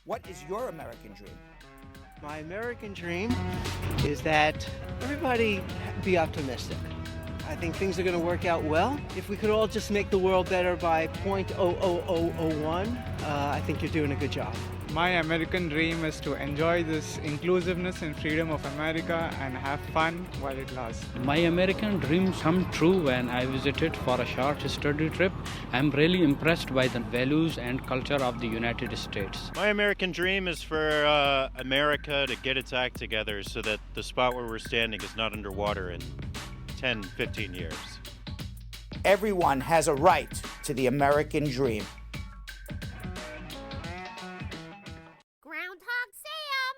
What is your American dream? My American dream is that everybody be optimistic. I think things are going to work out well. If we could all just make the world better by 0.00001, I think you're doing a good job. My American dream is to enjoy this inclusiveness and freedom of America and have fun while it lasts. My American dreams come true when I visited for a short study trip. I'm really impressed by the values and culture of the United States. My American dream is for America to get its act together so that the spot where we're standing is not underwater in 10, 15 years. Everyone has a right to the American dream. Groundhog Sam!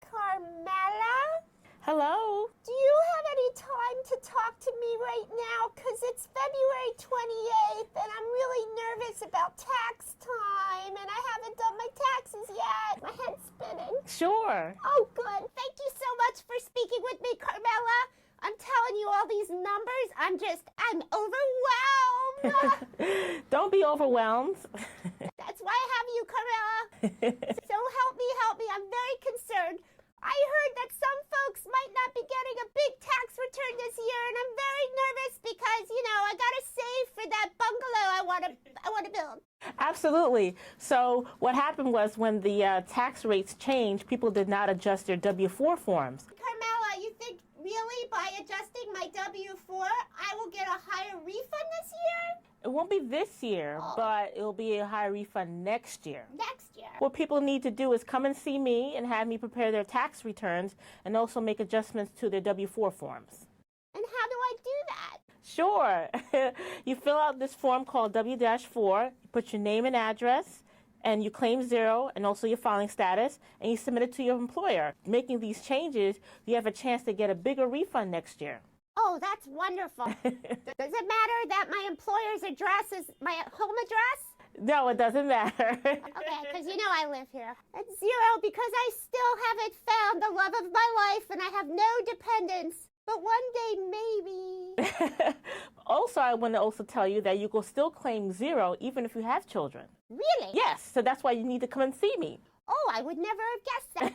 Carmela? Hello? Do you have any time to talk to me right now? Because it's February 28th and I'm really nervous about tax time and I haven't done my taxes yet. My head's spinning. Sure. Oh, good. Thank you so much for speaking with me, Carmela. I'm telling you all these numbers. I'm overwhelmed. Don't be overwhelmed. That's why I have you, Carmela. So help me. I'm very concerned. I heard that some folks might not be getting a big tax return this year, and I'm very nervous because, I got to save for that bungalow I want to build. Absolutely. So what happened was when the tax rates changed, people did not adjust their W-4 forms. Carmela, you think really by adjusting my W-4, I will get a higher refund this year? It won't be this year, but it'll be a higher refund next year. Next year? What people need to do is come and see me and have me prepare their tax returns and also make adjustments to their W-4 forms. And how do I do that? Sure. You fill out this form called W-4, you put your name and address, and you claim 0 and also your filing status, and you submit it to your employer. Making these changes, you have a chance to get a bigger refund next year. Oh, that's wonderful. Does it matter that my employer's address is my home address? No, it doesn't matter. Okay, because I live here. It's 0 because I still haven't found the love of my life and I have no dependents. But one day, maybe. Also, I want to also tell you that you will still claim 0 even if you have children. Really? Yes, so that's why you need to come and see me. Oh, I would never have guessed that.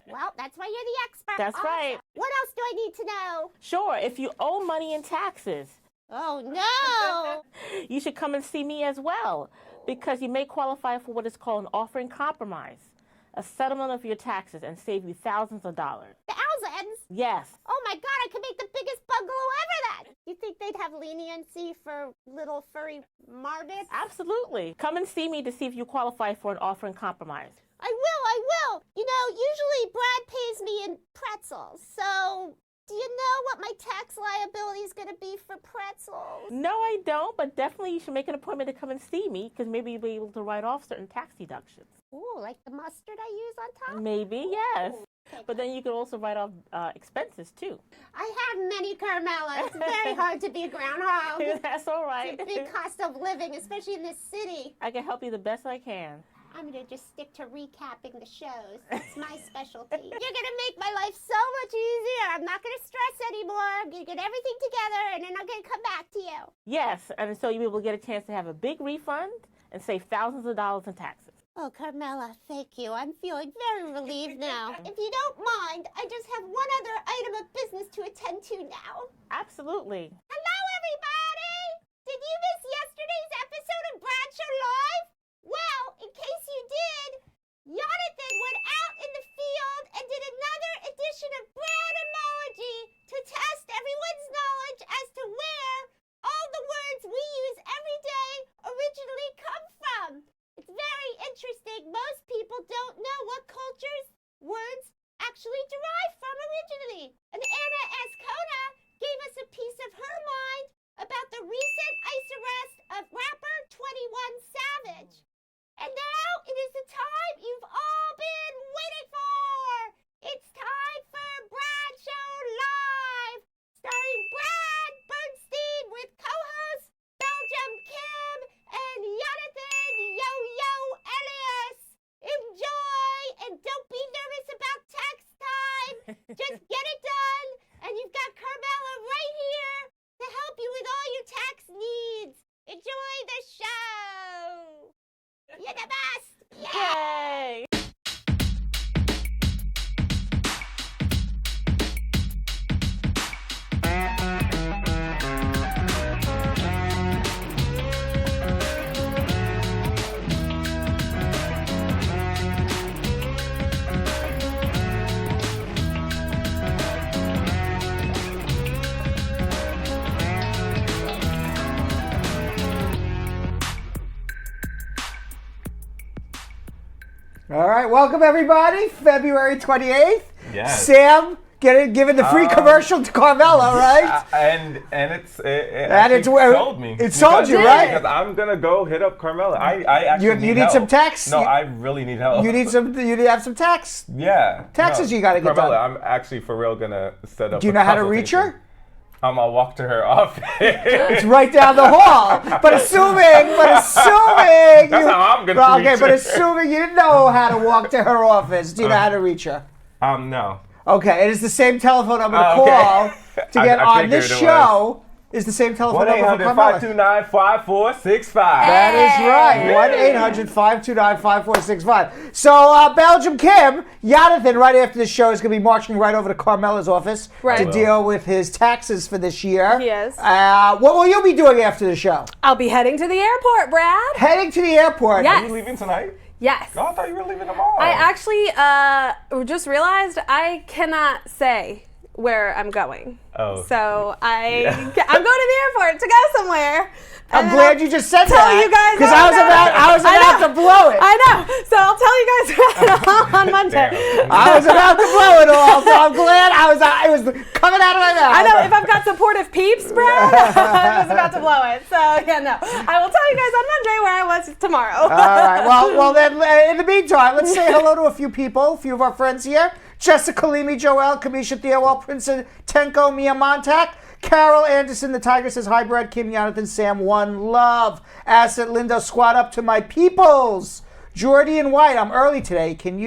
Well, that's why you're the expert. That's right. What else do I need to know? Sure, if you owe money in taxes. Oh, no. You should come and see me as well, because you may qualify for what is called an offering compromise, a settlement of your taxes and save you thousands of dollars. Thousands? Yes. Oh, my God, I could make the biggest bungalow ever then. You think they'd have leniency for little furry marmots? Absolutely. Come and see me to see if you qualify for an offering compromise. I will. Usually Brad pays me in pretzels, so do you know what my tax liability is going to be for pretzels? No, I don't, but definitely you should make an appointment to come and see me, because maybe you'll be able to write off certain tax deductions. Ooh, like the mustard I use on top? Maybe, yes. Okay. But then you can also write off expenses, too. I have many, Carmela. It's very hard to be a groundhog. That's all right. It's a big cost of living, especially in this city. I can help you the best I can. I'm going to just stick to recapping the shows. That's my specialty. You're going to make my life so much easier. I'm not going to stress anymore. I'm going to get everything together, and then I'm going to come back to you. Yes, and so you'll be able to get a chance to have a big refund and save thousands of dollars in taxes. Oh, Carmela, thank you. I'm feeling very relieved now. If you don't mind, I just have one other item of business to attend to now. Absolutely. Hello, everybody! Did you miss yesterday's episode of Bradshaw Live? Well, in case you did, Jonathan went out in the field and did another edition of Bradamology to test everyone's knowledge as to where all the words we use every day originally come from. It's very interesting. Most people don't know what cultures words actually derive from originally. And Anna Ascona gave us a piece of her mind about the recent ICE arrest of rapper 21 Savage. And now it is the time you've all been waiting for. It's time for Bradshaw Live, starring Brad Bernstein with co-hosts Belgium Kim and Jonathan Yo-Yo Elias. Enjoy, and don't be nervous about tax time. Just get it done, and you've got Carmela right here to help you with all your tax needs. Enjoy the show. Bye. All right, welcome everybody. February 28th. Yes. Sam giving the free commercial to Carmela, right? And it sold me. It sold you, right? Because I'm gonna go hit up Carmela. I actually you need help. some tax. No, I really need help. You need to have some tax. Yeah. Taxes you got to get Carmela, done. I'm actually for real gonna set up. Do you know how to reach her? I'll walk to her office. It's right down the hall. But assuming That's how I'm gonna reach her. but assuming you didn't know how to walk to her office, do you know how to reach her? No. Okay, it is the same telephone number to call to get on this show. Is the same telephone number for Carmela. 1-800-529-5465. That is right. 1-800-529-5465. So Belgium Kim, Jonathan, right after the show, is going to be marching right over to Carmela's office to deal with his taxes for this year. Yes. What will you be doing after the show? I'll be heading to the airport, Brad. Heading to the airport? Yes. Are you leaving tonight? Yes. Oh, I thought you were leaving tomorrow. I actually just realized I cannot say where I'm going. Oh. So I'm going to the airport to go somewhere. I'm glad you just said tell you guys because I was about to blow it. I know. So I'll tell you guys on Monday. I was about to blow it all, so I'm glad it was coming out of my mouth. I know. If I've got supportive peeps, Brad, I'm just about to blow it. So yeah, no. I will tell you guys on Monday where I was tomorrow. All right. Well then, in the meantime, let's say hello to a few people, a few of our friends here. Jessica Limi, Joel, Kamisha Theowell, Princeton, Tenko, Mia Montauk, Carol Anderson, the Tiger says, hi, Brad, Kim, Jonathan, Sam, one love. Asset Lindo, squad up to my peoples. Jordy and White, I'm early today. Can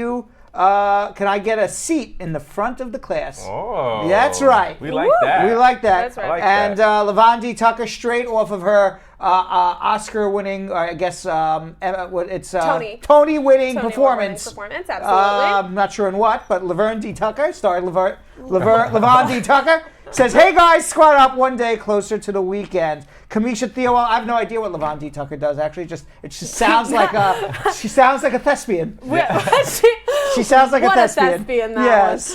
I get a seat in the front of the class? Oh. That's right. We like that. We like that. That's right. I like and that. Levandi Tucker, straight off of her Oscar-winning, I guess Tony-winning performance. Absolutely. I'm not sure in what, but Laverne D. Tucker, starred Laverne D. Tucker, says, hey guys, squad up one day closer to the weekend. Kamisha Theowell, I have no idea what Laverne D. Tucker does, actually. It just sounds like she sounds like a thespian. She sounds like a thespian. What a thespian that yes.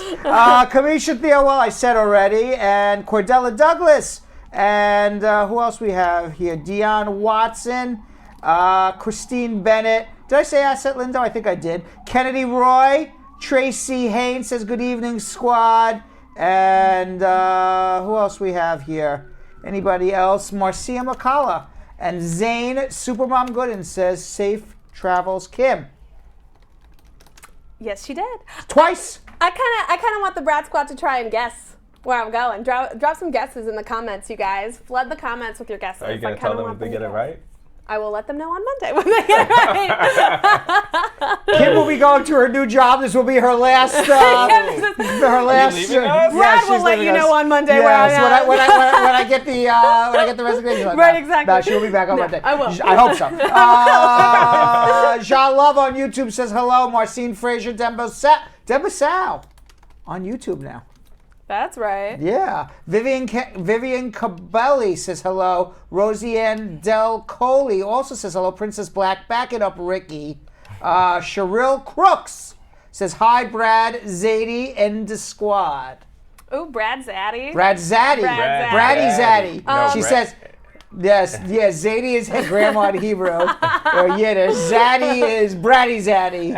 Kamisha Theowell, I said already, and Cordella Douglas. And who else we have here? Dion Watson, Christine Bennett. Did I say Asset Lindo? I think I did. Kennedy Roy, Tracy Haynes says good evening, squad. And who else we have here? Anybody else? Marcia McCullough. And Zane Supermom Gooden says safe travels, Kim. Yes, she did. Twice. I kind of want the Brad Squad to try and guess where I'm going. Drop some guesses in the comments, you guys. Flood the comments with your guesses. Are you going to tell them if they get it right? I will let them know on Monday when they get it right. Kim will be going to her new job. This will be her last. Her last. Are you leaving us? Brad will let you know on Monday where I'm at. When I get the resignation. Right, exactly. No, she will be back on Monday. I will. I hope so. Jean Love on YouTube says hello. Marcine Frazier, Demba Sal on YouTube now. That's right. Yeah. Vivian Cabelli says hello. Rosianne Del Coley also says hello. Princess Black, back it up, Ricky. Cheryl Crooks says hi, Brad, Zadie, and the squad. Ooh, Brad Zaddy. Brad Zaddy. Braddy Zaddy. She says, yes, Zadie is grandma in Hebrew or Yiddish. Zaddy is Braddy Zaddy.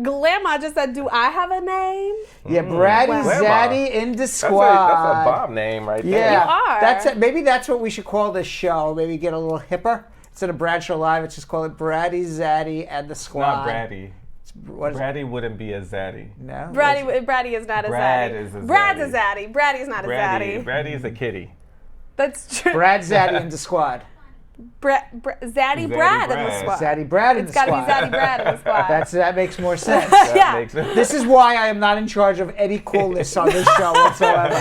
Grandma just said, do I have a name? Yeah, Braddy Zaddy in the squad. That's a bomb name right there. Yeah, You are. That's it. Maybe that's what we should call this show. Maybe get a little hipper. Instead of Bradshaw Live, let's just call it Braddy Zaddy and the squad. Not Braddy. What is Braddy wouldn't be a zaddy. No. Braddy is not a Brad zaddy. is a Brad's a zaddy. zaddy. Braddy's not a zaddy. Braddy is a kitty. That's true. Brad Zaddy in the squad. Zaddy Brad in the squad. Zaddy Brad in the squad. It's got to be Zaddy Brad in the squad. That makes more sense. Yeah. This is why I am not in charge of any coolness on this show whatsoever.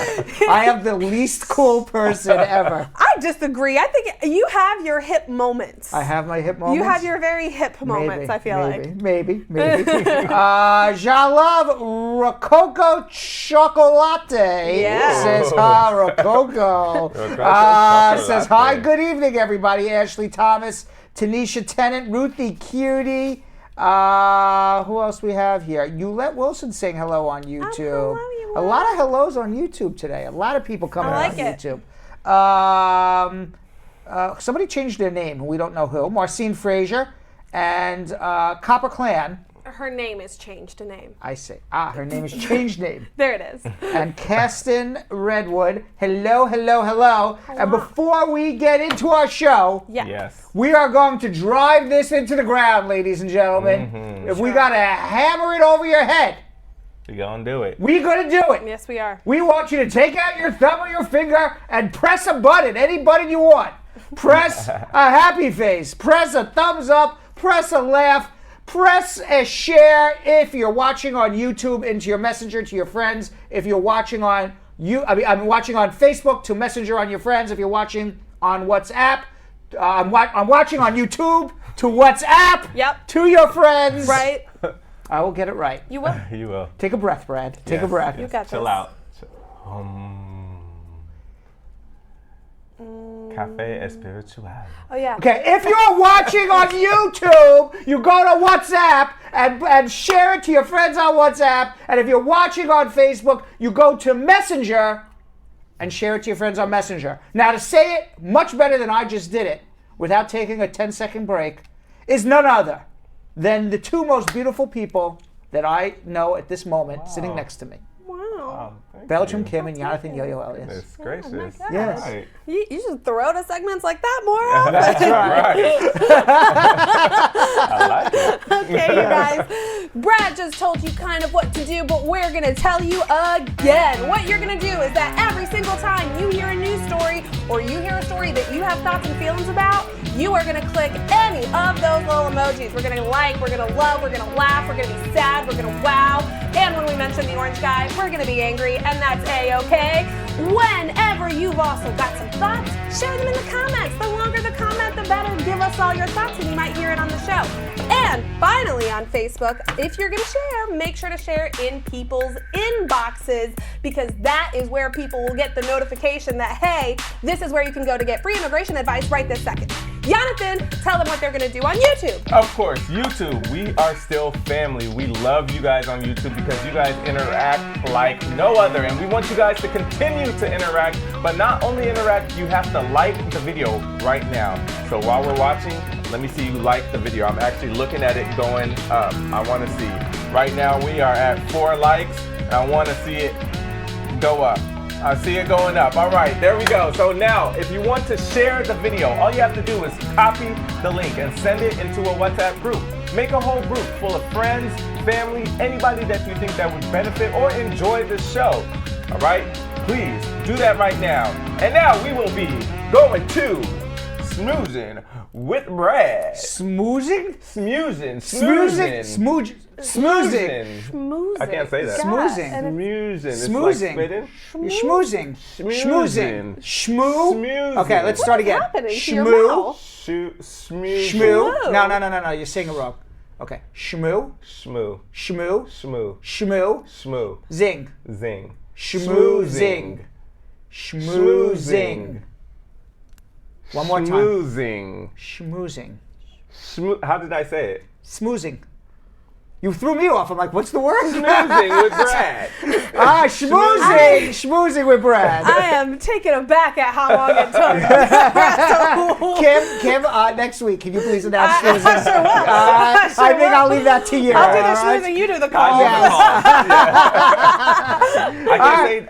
I am the least cool person ever. I disagree. I think you have your hip moments. I have my hip moments. You have your very hip moments, I feel like. Maybe. Jean Love, Rococo Chocolate says hi, Rococo. Says hi, good evening, everybody. Ashley Thomas, Tanisha Tennant, Ruthie Cutie. Who else we have here? Eulette Wilson saying hello on YouTube. hello, a lot of hellos on YouTube today. A lot of people coming on YouTube. Somebody changed their name. We don't know who. Marcine Frazier and Copper Clan Her name is changed to name. I say, her name is changed name. There it is. And Caston Redwood, hello, hello, hello. And before we get into our show, Yes. we are going to drive this into the ground, ladies and gentlemen. If we got to hammer it over your head, We gonna do it. we going to do it. Yes, we are. We want you to take out your thumb or your finger and press a button, any button you want. Press a happy face, press a thumbs up, press a laugh, press a share if you're watching on YouTube into your messenger to your friends. If you're watching on I'm watching on Facebook to messenger on your friends. If you're watching on WhatsApp, I'm watching on YouTube to WhatsApp to your friends. Right. I will get it right. You will. You will. Take a breath, Brad. Take a breath. You got Chill this. out. Cafe espiritual. Oh yeah. Okay, if you're watching on YouTube, you go to WhatsApp and share it to your friends on WhatsApp. And if you're watching on Facebook, you go to Messenger and share it to your friends on Messenger. Now, to say it much better than I just did it, without taking a 10-second break, is none other than the two most beautiful people that I know at this moment sitting next to me. Wow. Belgium Kim and Jonathan Yo-Yo Elias. Goodness gracious. Yes. Right. You should throw to segments like that more often. That's right. I like it. Okay, you guys. Brad just told you kind of what to do, but we're going to tell you again. What you're going to do is that every single time you hear a news story or you hear a story that you have thoughts and feelings about, you are going to click any of those little emojis. We're going to like, we're going to love, we're going to laugh, we're going to be sad, we're going to wow. And when we mention the orange guy, we're going to be angry, and that's A-okay. Whenever you've also got some thoughts, share them in the comments. The longer the comment, the better. Give us all your thoughts, and you might hear it on the show. And finally, on Facebook, if you're going to share, make sure to share in people's inboxes, because that is where people will get the notification that, hey, this is where you can go to get free immigration advice right this second. Jonathan, tell them what they're going to do on YouTube. Of course, YouTube. We are still family. We love you guys on YouTube because you guys interact like no other. And we want you guys to continue to interact. But not only interact, you have to like the video right now. So while we're watching, let me see you like the video. I'm actually looking at it going up. I want to see. Right now we are at 4 likes. And I want to see it go up. I see it going up. All right, there we go. So now, if you want to share the video, all you have to do is copy the link and send it into a WhatsApp group. Make a whole group full of friends, family, anybody that you think that would benefit or enjoy the show. All right, please do that right now. And now we will be going to Smoozing with Brad. Smoozing? Smoozing. Smoozing. Smoozing. I can't say that. Smoozing. Smoozing. It's Smoozing. like spitting. You're schmoozing. Schmoozing. Schmoo. Schmoozing. Okay, let's start again. happening to your Schmoo. mouth? Schmoo. No. You're saying it wrong. Okay. Schmoo. Shmoo. Schmoo. Shmoo. Schmoo. Shmoo. Zing. Zing. Schmoozing. Schmoozing. One more time. Schmoozing. Schmoozing. How did I say it? Smoozing. You threw me off. I'm like, what's the word? Smoozing with Brad. Schmoozing. Schmoozing with Brad. I am taken aback at how long it took. Kim, next week, can you please announce I schmoozing? sure will. I think I'll leave that to you. I'll do the all right? schmoozing, you do the call.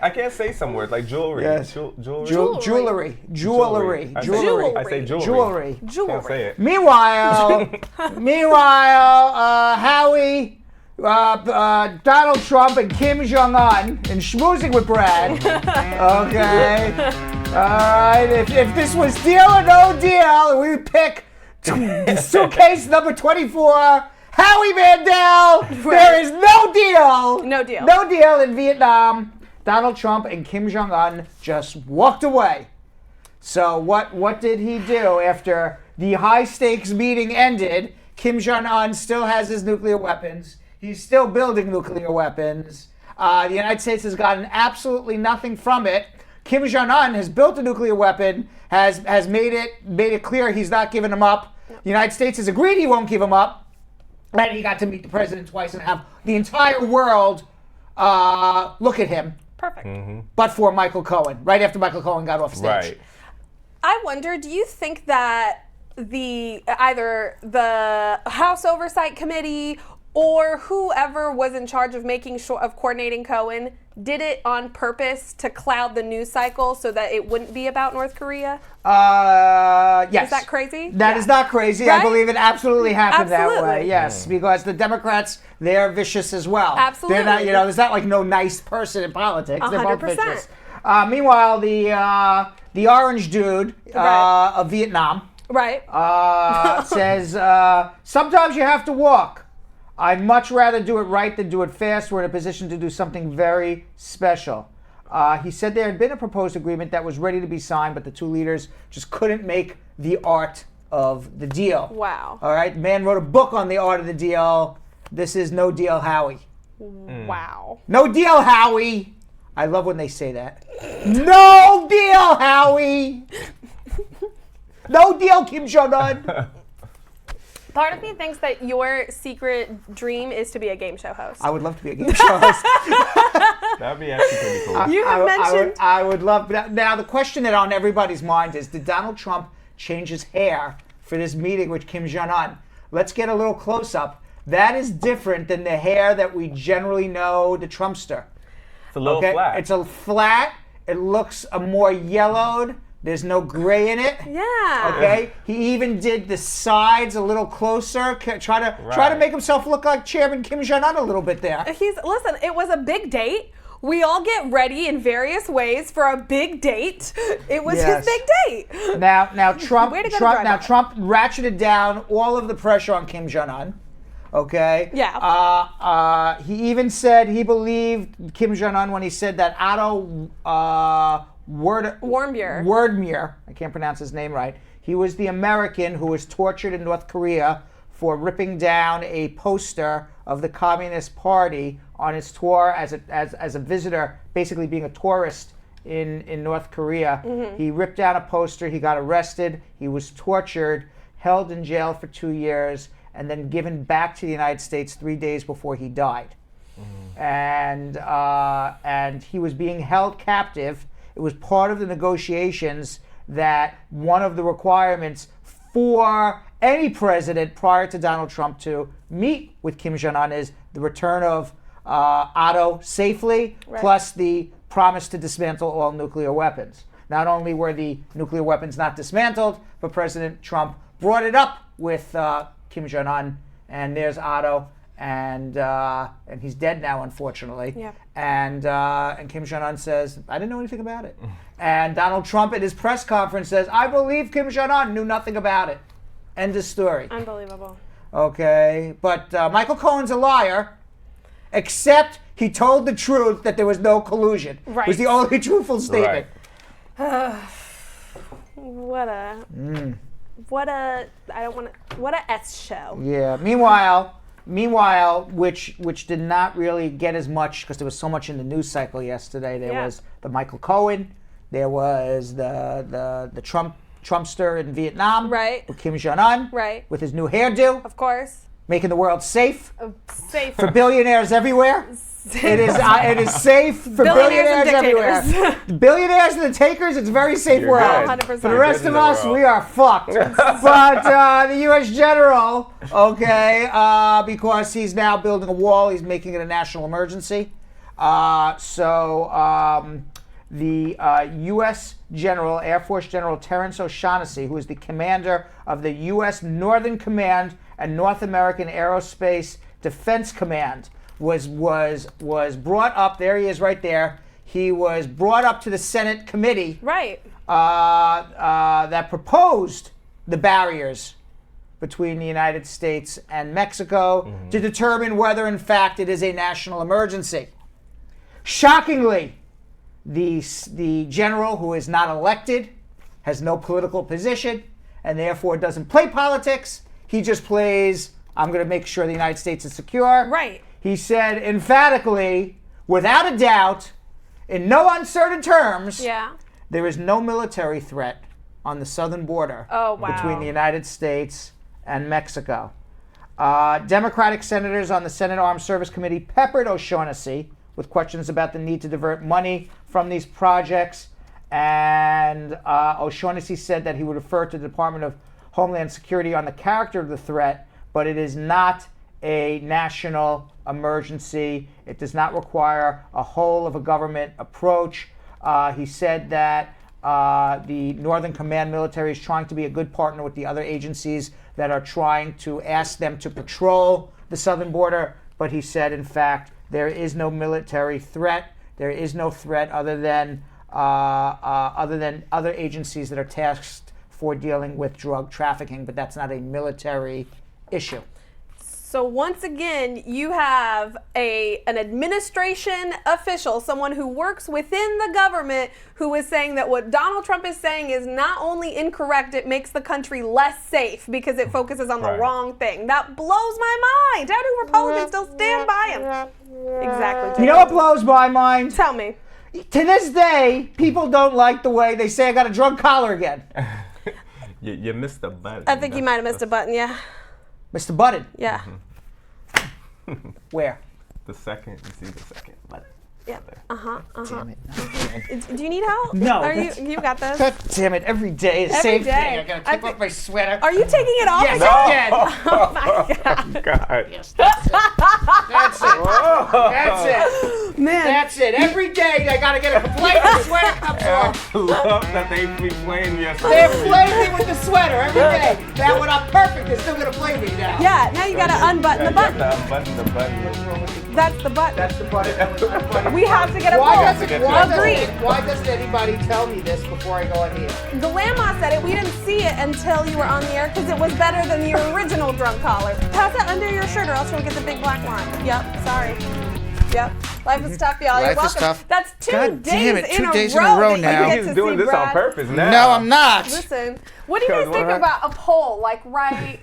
I can't say some words like jewelry. Yes. Jewelry. Jewelry. I say jewelry. Can't say it. Meanwhile, Howie, Donald Trump, and Kim Jong-un and schmoozing with Brad. Okay. All right. If this was deal or no deal, we would pick suitcase number 24. Howie Mandel. There is no deal. No deal. No deal in Vietnam. Donald Trump and Kim Jong-un just walked away. So what did he do after the high-stakes meeting ended? Kim Jong-un still has his nuclear weapons. He's still building nuclear weapons. The United States has gotten absolutely nothing from it. Kim Jong-un has built a nuclear weapon, has made it clear he's not giving them up. The United States has agreed he won't give them up. And he got to meet the president twice and have the entire world look at him. Perfect. But for Michael Cohen, right after Michael Cohen got off stage. Right. I wonder, do you think that either the House Oversight Committee or whoever was in charge of making sure of coordinating Cohen did it on purpose to cloud the news cycle so that it wouldn't be about North Korea? Yes. Is that crazy? That is not crazy. Right? I believe it absolutely happened that way. Absolutely. Yes, because the Democrats, they're vicious as well. Absolutely. They're not, there's not like no nice person in politics. They're both 100%. vicious. Meanwhile, the orange dude of Vietnam Right. says, sometimes you have to walk. I'd much rather do it right than do it fast. We're in a position to do something very special. He said there had been a proposed agreement that was ready to be signed, but the two leaders just couldn't make the art of the deal. Wow. All right, the man wrote a book on the art of the deal. This is no deal, Howie. Wow. No deal, Howie. I love when they say that. No deal, Howie. No deal, Kim Jong-un. Part of me thinks that your secret dream is to be a game show host. I would love to be a game show host. That'd be actually pretty cool. You have mentioned. I would love. Now, the question that on everybody's mind is: did Donald Trump change his hair for this meeting with Kim Jong Un? Let's get a little close up. That is different than the hair that we generally know the Trumpster. It's a little flat. It's a flat. It looks a more yellowed. There's no gray in it. Yeah. Okay. He even did the sides a little closer. Try to make himself look like Chairman Kim Jong Un a little bit there. Listen. It was a big date. We all get ready in various ways for a big date. It was his big date. Now Trump Trump ratcheted down all of the pressure on Kim Jong Un. Okay. Yeah. He even said he believed Kim Jong Un when he said that Otto Wardmere, I can't pronounce his name right. He was the American who was tortured in North Korea for ripping down a poster of the Communist Party on his tour as a visitor, basically being a tourist in North Korea. Mm-hmm. He ripped down a poster. He got arrested. He was tortured, held in jail for 2 years, and then given back to the United States 3 days before he died. Mm-hmm. And he was being held captive. It was part of the negotiations that one of the requirements for any president prior to Donald Trump to meet with Kim Jong-un is the return of Otto safely, plus the promise to dismantle all nuclear weapons. Not only were the nuclear weapons not dismantled, but President Trump brought it up with Kim Jong-un, and there's Otto, and he's dead now, unfortunately. Yep. And Kim Jong-un says, I didn't know anything about it. And Donald Trump at his press conference says, I believe Kim Jong-un knew nothing about it. End of story. Unbelievable. Okay, but Michael Cohen's a liar, except he told the truth that there was no collusion. Right. It was the only truthful statement. What a S show. Yeah. Meanwhile, which did not really get as much because there was so much in the news cycle yesterday. There was the Michael Cohen, there was the Trumpster in Vietnam, right? With Kim Jong Un, right? With his new hairdo, of course, making the world safe, safe for billionaires everywhere. It is safe for billionaires everywhere. Billionaires and the takers, it's a very safe world. 100%. For the rest of us, we are fucked. But the U.S. general, because he's now building a wall, he's making it a national emergency. The U.S. General, Air Force General Terence O'Shaughnessy, who is the commander of the U.S. Northern Command and North American Aerospace Defense Command, was brought up. There he is, right there. He was brought up to the Senate committee, right? That proposed the barriers between the United States and Mexico to determine whether, in fact, it is a national emergency. Shockingly, the general, who is not elected, has no political position, and therefore doesn't play politics. He just plays, I'm going to make sure the United States is secure. Right. He said emphatically, without a doubt, in no uncertain terms, there is no military threat on the southern border between the United States and Mexico. Democratic senators on the Senate Armed Service Committee peppered O'Shaughnessy with questions about the need to divert money from these projects. And O'Shaughnessy said that he would refer to the Department of Homeland Security on the character of the threat, but it is not a national emergency. It does not require a whole of a government approach. He said that the Northern Command military is trying to be a good partner with the other agencies that are trying to ask them to patrol the southern border. But he said, in fact, there is no military threat. There is no threat other than other agencies that are tasked for dealing with drug trafficking, but that's not a military issue. So once again, you have an administration official, someone who works within the government, who is saying that what Donald Trump is saying is not only incorrect, it makes the country less safe because it focuses on the wrong thing. That blows my mind. How do Republicans still stand by him? Exactly. You know what blows my mind? Tell me. To this day, people don't like the way they say I got a drug collar again. You missed a button. I think you might have missed a button, yeah. Mr. Button. Yeah. Where? The second. You see the second button. Yeah. Damn it. Do you need help? No. You got this? God damn it. Every day is the same day. thing. I gotta take off my sweater. Are you taking it off? Yes, again? I can. Oh my God. God. Yes, that's it. That's it. That's it. Man. That's it. Every day I gotta get a complaint when the sweater comes off. I love that they be playing yesterday. They're playing me with the sweater every day. Now when I'm perfect, they're still gonna play me now. Yeah, now you gotta unbutton the button. You have to unbutton the button. That's the button. That's the button. That was my button. We have to get a Why poll. why doesn't anybody tell me this before I go on the air? The landlaw said it. We didn't see it until you were on the air because it was better than your original drunk collar. Pass it under your shirt or else you'll get the big black line. Yep, sorry. Yep. Life is tough, y'all. You're Life is welcome. tough. That's two God days damn it, in 2 a days row in a row that you now. get He's to doing see this Brad. on purpose now. No, I'm not. Listen, what do you guys think about a poll like right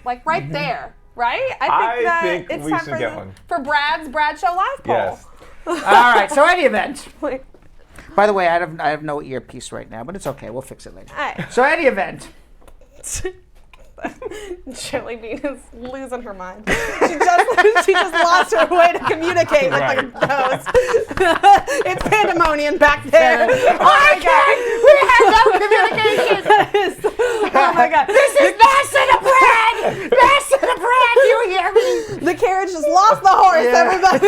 there? Right? I think it's we time should get one. for Brad's Brad Show Live poll. Yes. All right. So any event. Wait. By the way, I have no earpiece right now, but it's okay. We'll fix it later. All right. So any event. Jelly Bean is losing her mind. She just lost her way to communicate with the ghost. It's pandemonium back there. Oh my God. We had no communication. Oh my God. This is Mass in a Brad. Mass in a Brad. You hear me? The carriage just lost the horse, everybody.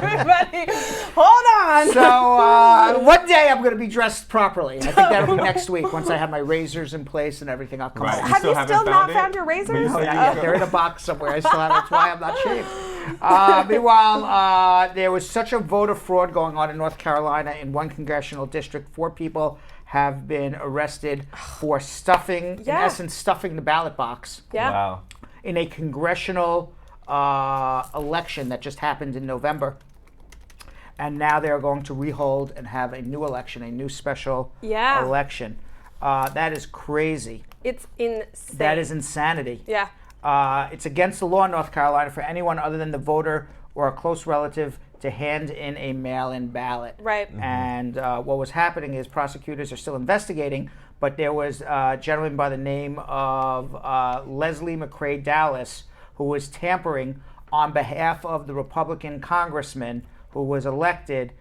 Everybody, hold on. So one day I'm going to be dressed properly. I think that'll be next week once I have my razors in place and everything. I'll come Right. home. Have you still not it? found your razors? Will you say Yeah, they're in a box somewhere. I still have. That's why I'm not shaved. Meanwhile, there was such a voter fraud going on in North Carolina in one congressional district. 4 people have been arrested for stuffing, in essence, stuffing the ballot box. Yeah. Wow. In a congressional election that just happened in November. And now they're going to rehold and have a new election, a new special election. That is crazy. It's insane. That is insanity. Yeah. It's against the law in North Carolina for anyone other than the voter or a close relative to hand in a mail-in ballot. Right. And what was happening is prosecutors are still investigating, but there was a gentleman by the name of Leslie McCrae Dallas who was tampering on behalf of the Republican congressman who was elected.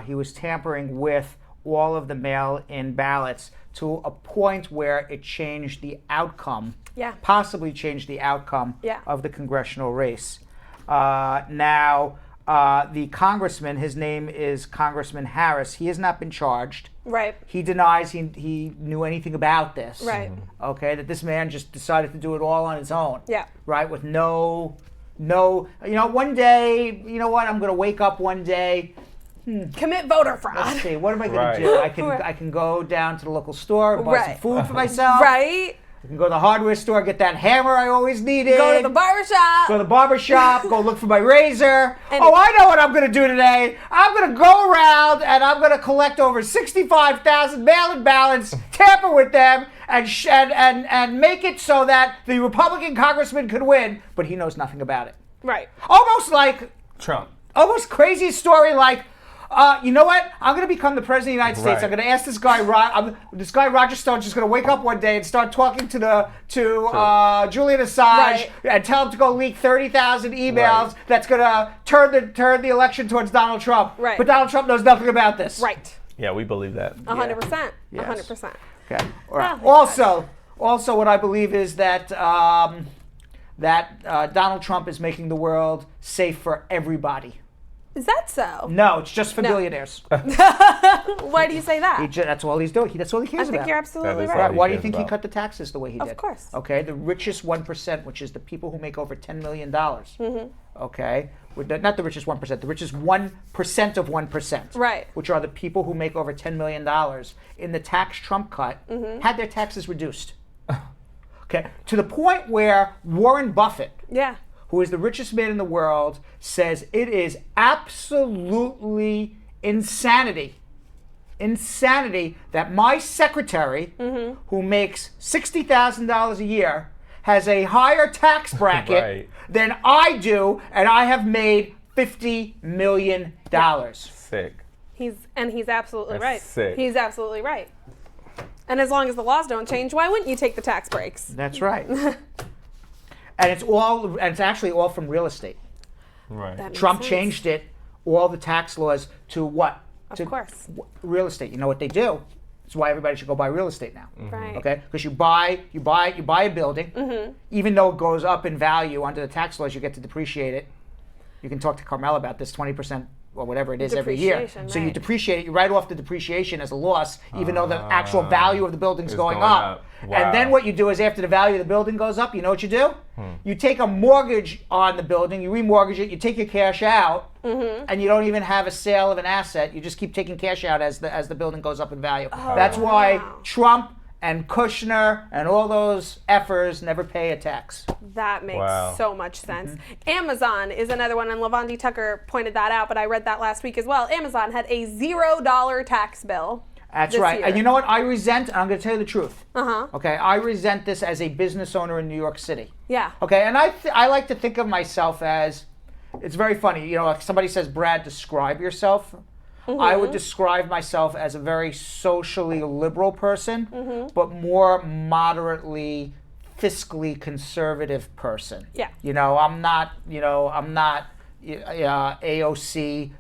He was tampering with all of the mail-in ballots to a point where it changed the outcome, possibly changed the outcome of the congressional race. Now, the congressman, his name is Congressman Harris, he has not been charged. Right. He denies he knew anything about this. Right. Okay, that this man just decided to do it all on his own. Yeah. Right, with no, one day, you know what, I'm going to wake up one day. Commit voter fraud. Let's see, what am I going to do? I can go down to the local store and buy some food for myself. Right. I can go to the hardware store, get that hammer I always needed. Go to the barbershop. Go to the barbershop, go look for my razor. I know what I'm going to do today. I'm going to go around and I'm going to collect over 65,000 mail-in ballots, tamper with them, and make it so that the Republican congressman could win, but he knows nothing about it. Right. Almost like Trump. Almost crazy story like, you know what? I'm going to become the president of the United States. I'm going to ask this guy, Roger Stone, just going to wake up one day and start talking to Julian Assange and tell him to go leak 30,000 emails that's going to turn the election towards Donald Trump. Right. But Donald Trump knows nothing about this. Right. Yeah, we believe that. 100%. Yes. 100%. Okay. All right. Also, what I believe is that that Donald Trump is making the world safe for everybody. Is that so? No, it's just for billionaires. Why do you say that? That's all he's doing. That's all he cares I think about. you're absolutely That is right. all Why do you cares think he about. cut the taxes the way he did? Of course. Okay, the richest 1%, which is the people who make over $10 million. Okay, not the richest 1%, the richest 1% of 1%. Right. Which are the people who make over $10 million in the tax Trump cut, had their taxes reduced. Okay, to the point where Warren Buffett, Yeah. who is the richest man in the world, says it is absolutely insanity that my secretary, who makes $60,000 a year, has a higher tax bracket Right. than I do, and I have made $50 million. Sick. He's absolutely That's right. sick. He's absolutely right. And as long as the laws don't change, why wouldn't you take the tax breaks? That's right. And it's actually all from real estate. Right. That makes Trump sense. changed it, all the tax laws to what? Of course. Real estate. You know what they do? It's why everybody should go buy real estate now. Right. Okay? Because you buy a building, even though it goes up in value under the tax laws, you get to depreciate it. You can talk to Carmel about this, 20% or whatever it is every year. Depreciation, So you right. depreciate it, you write off the depreciation as a loss, even though the actual value of the building's It's going going up. up. Wow. And then what you do is after the value of the building goes up, you know what you do? You take a mortgage on the building, you remortgage it, you take your cash out, and you don't even have a sale of an asset. You just keep taking cash out as the building goes up in value. That's why wow. Trump and Kushner and all those effers never pay a tax. That makes Wow. so much sense. Amazon is another one, and Lavonde Tucker pointed that out, but I read that last week as well. Amazon had a $0 tax bill. That's this right. year. And you know what I resent? And I'm going to tell you the truth. Uh-huh. Okay, I resent this as a business owner in New York City. Yeah. Okay, and I like to think of myself as, it's very funny, you know, if somebody says, Brad, describe yourself. I would describe myself as a very socially liberal person, but more moderately fiscally conservative person. Yeah. You know, I'm not AOC,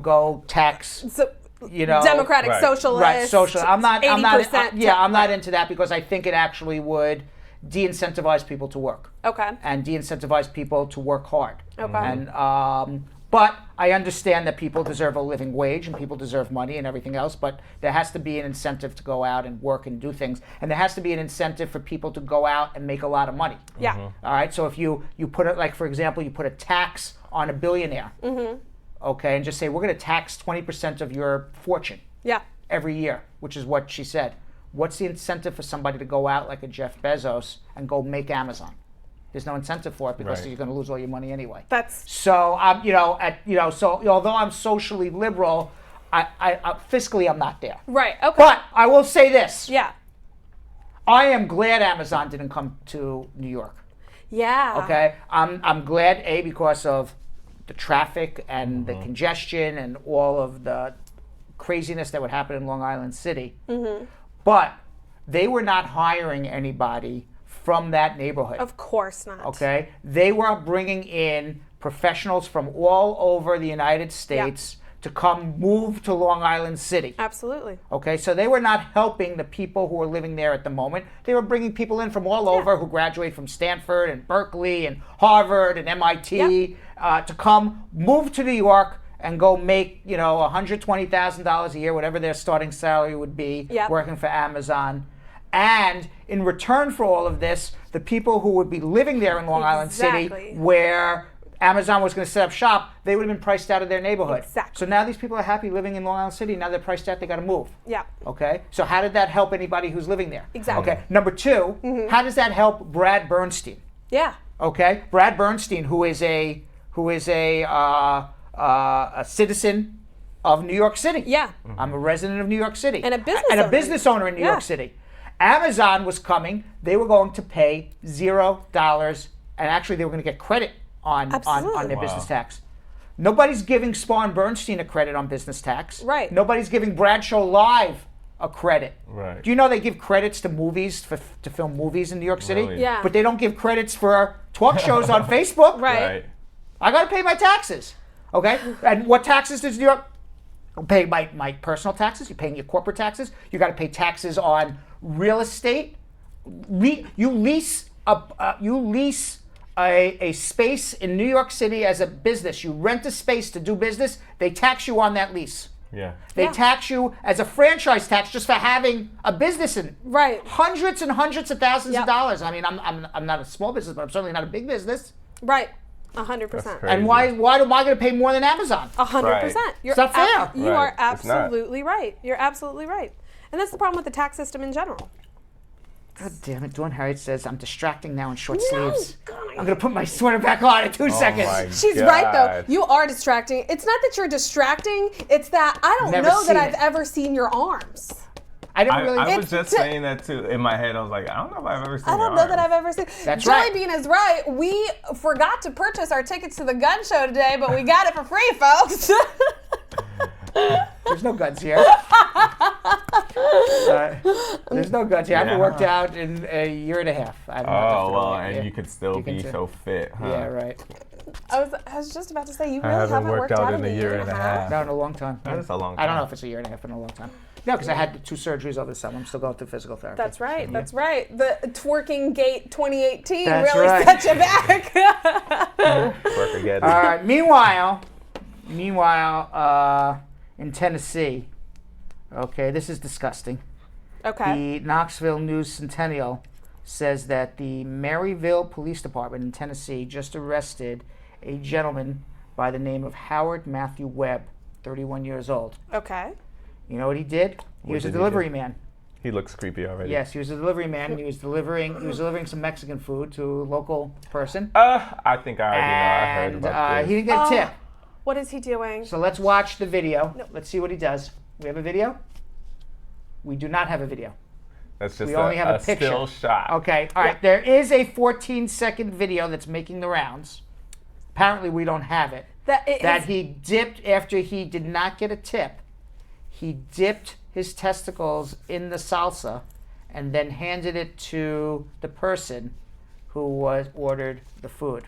go tax. So, You know, Democratic Right. Socialist. Right, social. I'm not 80% I'm not into that because I think it actually would de-incentivize people to work Okay. and de-incentivize people to work hard. Okay. And but I understand that people deserve a living wage and people deserve money and everything else, but there has to be an incentive to go out and work and do things. And there has to be an incentive for people to go out and make a lot of money. Yeah. All right, so if you put it, like, for example, you put a tax on a billionaire, okay, and just say, we're going to tax 20% of your fortune Yeah. every year, which is what she said. What's the incentive for somebody to go out like a Jeff Bezos and go make Amazon? There's no incentive for it because Right. you're going to lose all your money anyway. That's So so although I'm socially liberal, I fiscally I'm not there. right. Okay. But I will say this: yeah. I am glad Amazon didn't come to New York. Yeah. Okay, I'm glad because of the traffic and the congestion and all of the craziness that would happen in Long Island City. But they were not hiring anybody from that neighborhood. Of course not. Okay, they were bringing in professionals from all over the United States to come move to Long Island City. Absolutely. Okay, so they were not helping the people who were living there at the moment. They were bringing people in from all over who graduate from Stanford and Berkeley and Harvard and MIT to come move to New York and go make, $120,000 a year, whatever their starting salary would be, working for Amazon. And in return for all of this, the people who would be living there in Long Island City, where Amazon was going to set up shop, they would have been priced out of their neighborhood. Exactly. So now these people are happy living in Long Island City. Now they're priced out, they got to move. Yeah. Okay? So how did that help anybody who's living there? Exactly. Okay. Number two, how does that help Brad Bernstein? Yeah. Okay? Brad Bernstein, who is a citizen of New York City. Yeah. I'm a resident of New York City. And a business and owner. a business owner in New York City. Amazon was coming. They were going to pay $0, and actually they were going to get credit on their business tax. Nobody's giving Spar and Bernstein a credit on business tax. Right. Nobody's giving Bradshaw Live a credit. Right. Do you know they give credits to movies to film movies in New York City? Really? Yeah. But they don't give credits for talk shows on Facebook. Right. I got to pay my taxes. Okay? And what taxes does New York pay? My personal taxes. You're paying your corporate taxes. You got to pay taxes on real estate. You lease a space in New York City as a business, you rent a space to do business, they tax you on that lease. Yeah. They tax you as a franchise tax just for having a business in it. Right. Hundreds and hundreds of thousands of dollars. I mean, I'm not a small business, but I'm certainly not a big business. Right. 100%. And why am I going to pay more than Amazon? 100%. You're It's not fair. You are absolutely right. You're absolutely right. And that's the problem with the tax system in general. God damn it. Dawn Harriet says, I'm distracting now in short sleeves. I'm going to put my sweater back on in 2 seconds. She's right, though. You are distracting. It's not that you're distracting. It's that I don't know that I've ever seen your arms. I was just saying that, too. In my head, I was like, I don't know if I've ever seen I don't know that I've ever seen. That's Jelly right. Bean is right. We forgot to purchase our tickets to the gun show today, but we got it for free, folks. There's no guns here. There's no guns here. I haven't worked out in a year and a half. And you could still be so fit, huh? Yeah, right. I was just about to say, you really haven't worked out in a year and a half. No, in a long time. That is a long time. I don't know if it's a year and a half, in a long time. No, because I had 2 surgeries over the summer. I'm still going through physical therapy. That's right. That's right. The twerking gate 2018 That's really right. set you back. Work again. All right. Meanwhile, in Tennessee, okay, this is disgusting. Okay. The Knoxville News Centennial says that the Maryville Police Department in Tennessee just arrested a gentleman by the name of Howard Matthew Webb, 31 years old. Okay. You know what he did? He was a delivery man. He looks creepy already. Yes, he was a delivery man. He was delivering some Mexican food to a local person. I think I already know. I heard about this. He didn't get a tip. What is he doing? So let's watch the video. No. Let's see what he does. We have a video? We do not have a video. That's just we only have a picture. Still shot. Okay, all right. There is a 14-second video that's making the rounds. Apparently, we don't have it. That he dipped after he did not get a tip. He dipped his testicles in the salsa and then handed it to the person who ordered the food.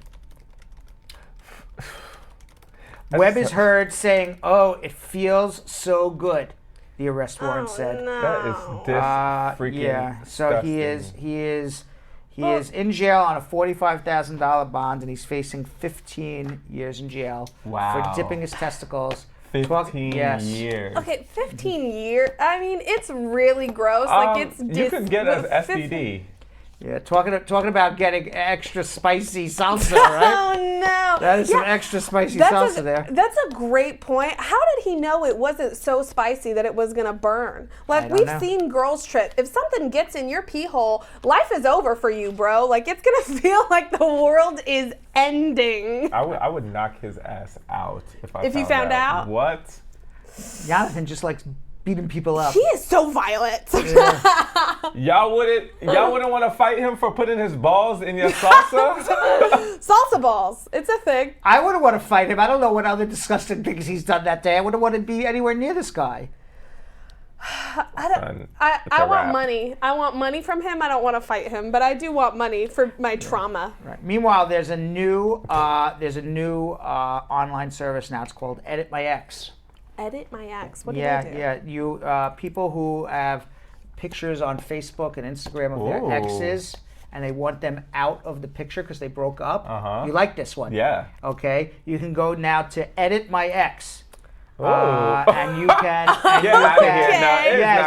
Webb is heard saying, "Oh, it feels so good," the arrest warrant said. No. That is freaking yeah. So disgusting. he is in jail on a $45,000 bond, and he's facing 15 years in jail for dipping his testicles. 15 years. Okay, 15 years. I mean, it's really gross. You could get an STD. Yeah, talking about getting extra spicy salsa, right? Oh no! That is some extra spicy salsa there. That's a great point. How did he know it wasn't so spicy that it was gonna burn? Like we've seen girls trip. If something gets in your pee hole, life is over for you, bro. Like it's gonna feel like the world is ending. I would knock his ass out if you found out. What? Jonathan just likes beating people up. He is so violent. Yeah. Y'all wouldn't want to fight him for putting his balls in your salsa? Salsa balls. It's a thing. I wouldn't want to fight him. I don't know what other disgusting things he's done that day. I wouldn't want to be anywhere near this guy. I want money. I want money from him. I don't want to fight him, but I do want money for my trauma. Right. Meanwhile, there's a new online service now. It's called Edit My Ex. Edit My Ex. What do they do? Yeah. You people who have pictures on Facebook and Instagram of their exes, and they want them out of the picture because they broke up. You like this one? Yeah. Okay. You can go now to Edit My Ex. Oh. And you can.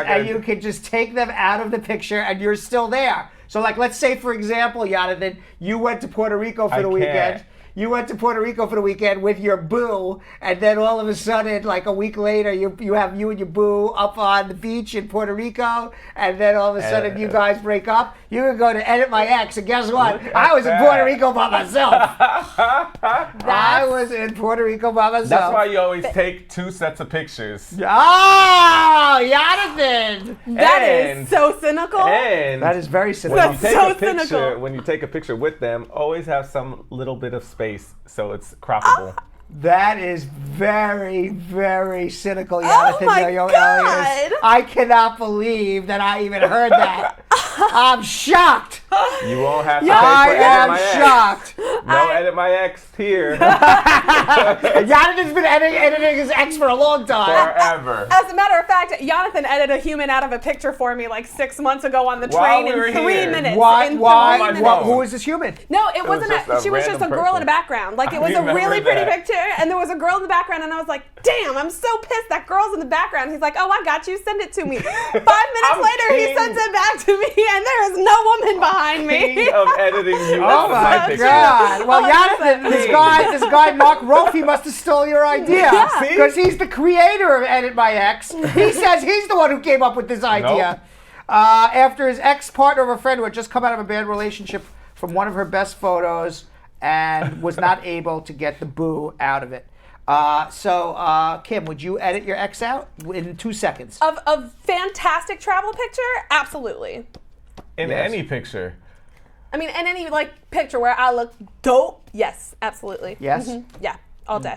And you can just take them out of the picture, and you're still there. So, like, let's say, for example, Jonathan, you went to Puerto Rico for the weekend. You went to Puerto Rico for the weekend with your boo, and then all of a sudden, like a week later, you have you and your boo up on the beach in Puerto Rico, and then all of a sudden you guys break up. You can go to Edit My Ex, and guess what? I was in Puerto Rico by myself. I was in Puerto Rico by myself. That's why you always take 2 sets of pictures. Oh, Jonathan! That is so cynical. And that is very cynical. When you take a picture with them, always have some little bit of space so it's croppable. That is very, very cynical, Jonathan. Oh my God. I cannot believe that I even heard that. I'm shocked. You won't have to I pay for am Edit My Ex. shocked. No Edit My Ex here. Jonathan's been editing his ex for a long time. Forever. As a matter of fact, Jonathan edited a human out of a picture for me like 6 months ago on the While train we were in 3 here. minutes. Why? In 3 Why? minutes. Who is this human? No, it was wasn't. just a She was just a random girl person. in the background. Like I it was a remember really pretty that. picture, and there was a girl in the background, and I was like, "Damn, I'm so pissed that girl's in the background." He's like, "Oh, I got you. Send it to me." 5 minutes later, he king. sends it back to me, and there is no woman behind me. King of editing you Oh out of my my picture. God! Well, Oh, Jonathan, this guy Mark Rolfe must have stole your idea See? because he's the creator of Edit My Ex. He says he's the one who came up with this idea. After his ex-partner of a friend who had just come out of a bad relationship from one of her best photos and was not able to get the boo out of it. So, Kim, would you edit your ex out in 2 seconds? Of a fantastic travel picture, absolutely. In any picture. I mean, in any like picture where I look dope, yes, absolutely. Yes? Yeah, all day.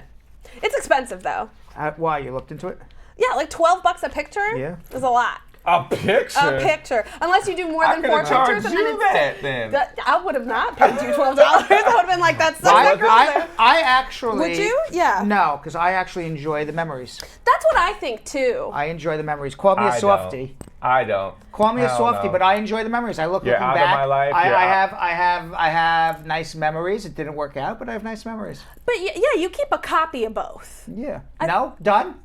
It's expensive though. Why? You looked into it? Yeah, like $12 a picture. Yeah. is a lot. A picture? A picture, unless you do more I than could 4 have charged pictures, and you then then. I would have not paid you $12. I would have been like, "That's that girl there." I actually. Would you? Yeah. No, because I actually enjoy the memories. That's what I think too. I enjoy the memories. Call me a I softie. I don't. Call me a Hell softie, no. but I enjoy the memories. I looking You're out of back. my life, I you're out. I have nice memories. It didn't work out, but I have nice memories. But yeah, you keep a copy of both. Yeah. No, done.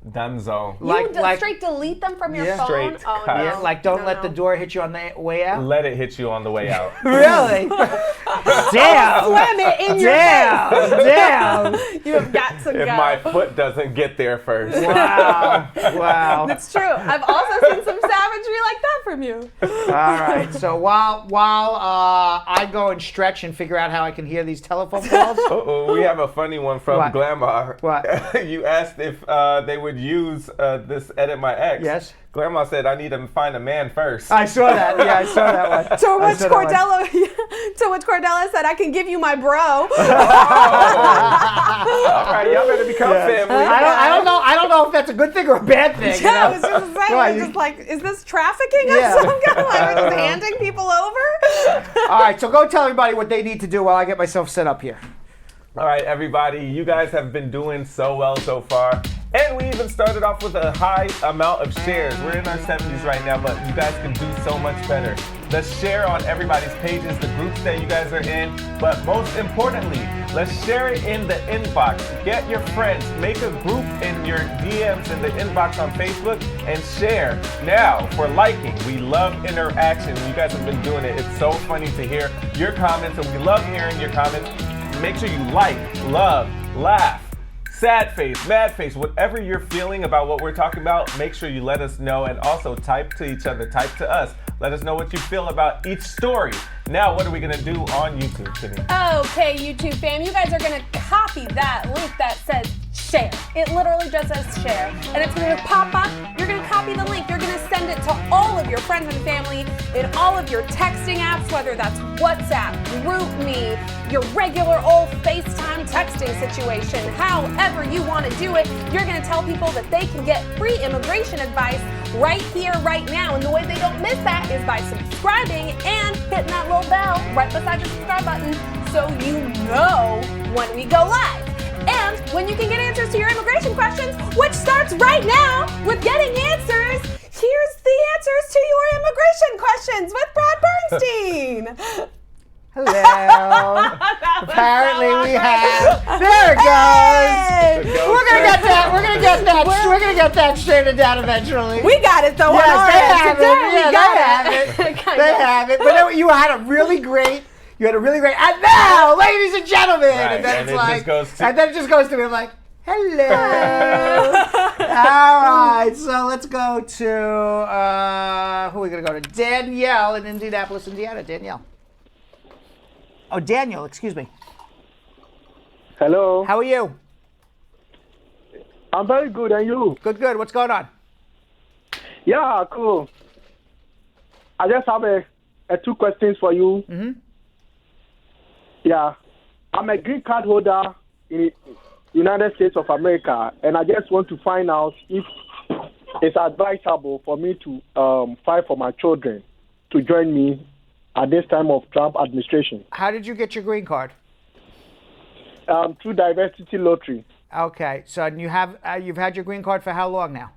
Dunzo. You straight delete them from your Yeah. phone. Straight Oh cut. no. Yeah, like don't No, let the no. door hit you on the way out. Let it hit you on the way out. Really? Damn. Slam it in your Damn. face. You have got to If go. my foot doesn't get there first. Wow. Wow. It's true. I've also seen some savagery like that from you. All right. So while I go and stretch and figure out how I can hear these telephone calls. Uh-oh, we have a funny one from What? Glamour. What? You asked if they would use this Edit My Ex. Yes. Grandma said I need to find a man first. I saw that. Yeah, I saw that one. To I which saw that one. Cordella said, "I can give you my bro." All right, y'all better become family. I don't know if that's a good thing or a bad thing. you Yeah, I know? was just saying, Go on, I'm you- just like, is this trafficking Yeah. of some kind? Like, we're just handing people over? All right, so go tell everybody what they need to do while I get myself set up here. All right, everybody, you guys have been doing so well so far. And we even started off with a high amount of shares. We're in our 70s right now, but you guys can do so much better. Let's share on everybody's pages, the groups that you guys are in. But most importantly, let's share it in the inbox. Get your friends, make a group in your DMs in the inbox on Facebook and share. Now, for liking, we love interaction. You guys have been doing it. It's so funny to hear your comments, and we love hearing your comments. Make sure you like, love, laugh, sad face, mad face, whatever you're feeling about what we're talking about, make sure you let us know, and also type to each other, type to us. Let us know what you feel about each story. Now, what are we gonna do on YouTube, Kenny? Okay, YouTube fam, you guys are gonna copy that link that says share. It literally just says share. And it's gonna pop up. You're gonna copy the link. You're gonna send it to all of your friends and family in all of your texting apps, whether that's WhatsApp, GroupMe, your regular old FaceTime texting situation, however you wanna do it. You're gonna tell people that they can get free immigration advice right here, right now. And the way they don't miss that is by subscribing and hitting that little bell right beside the subscribe button so you know when we go live. And when you can get answers to your immigration questions, which starts right now with getting answers. Here's the answers to your immigration questions with Brad Bernstein. Hello. Apparently we have. There it goes. We're gonna get that. We're gonna get that. We're gonna get that straightened out eventually. We got it though. Yes, on our they end. have it. Today, we Yeah, got they have it. They have it. But then you had a really great. You had a really great. And now, ladies and gentlemen, Right, and then and it's it like, just goes to- and then it just goes to me. I'm like, hello. All right, so let's go to who are we gonna go to? Danielle in Indianapolis, Indiana. Danielle. Oh, Daniel, excuse me. Hello. How are you? I'm very good, and you? Good, good. What's going on? Yeah, cool. I just have two questions for you. Mm-hmm. Yeah. I'm a green card holder in United States of America, and I just want to find out if it's advisable for me to fight for my children to join me at this time of Trump administration. How did you get your green card? Through diversity lottery. Okay, so you've had your green card for how long now?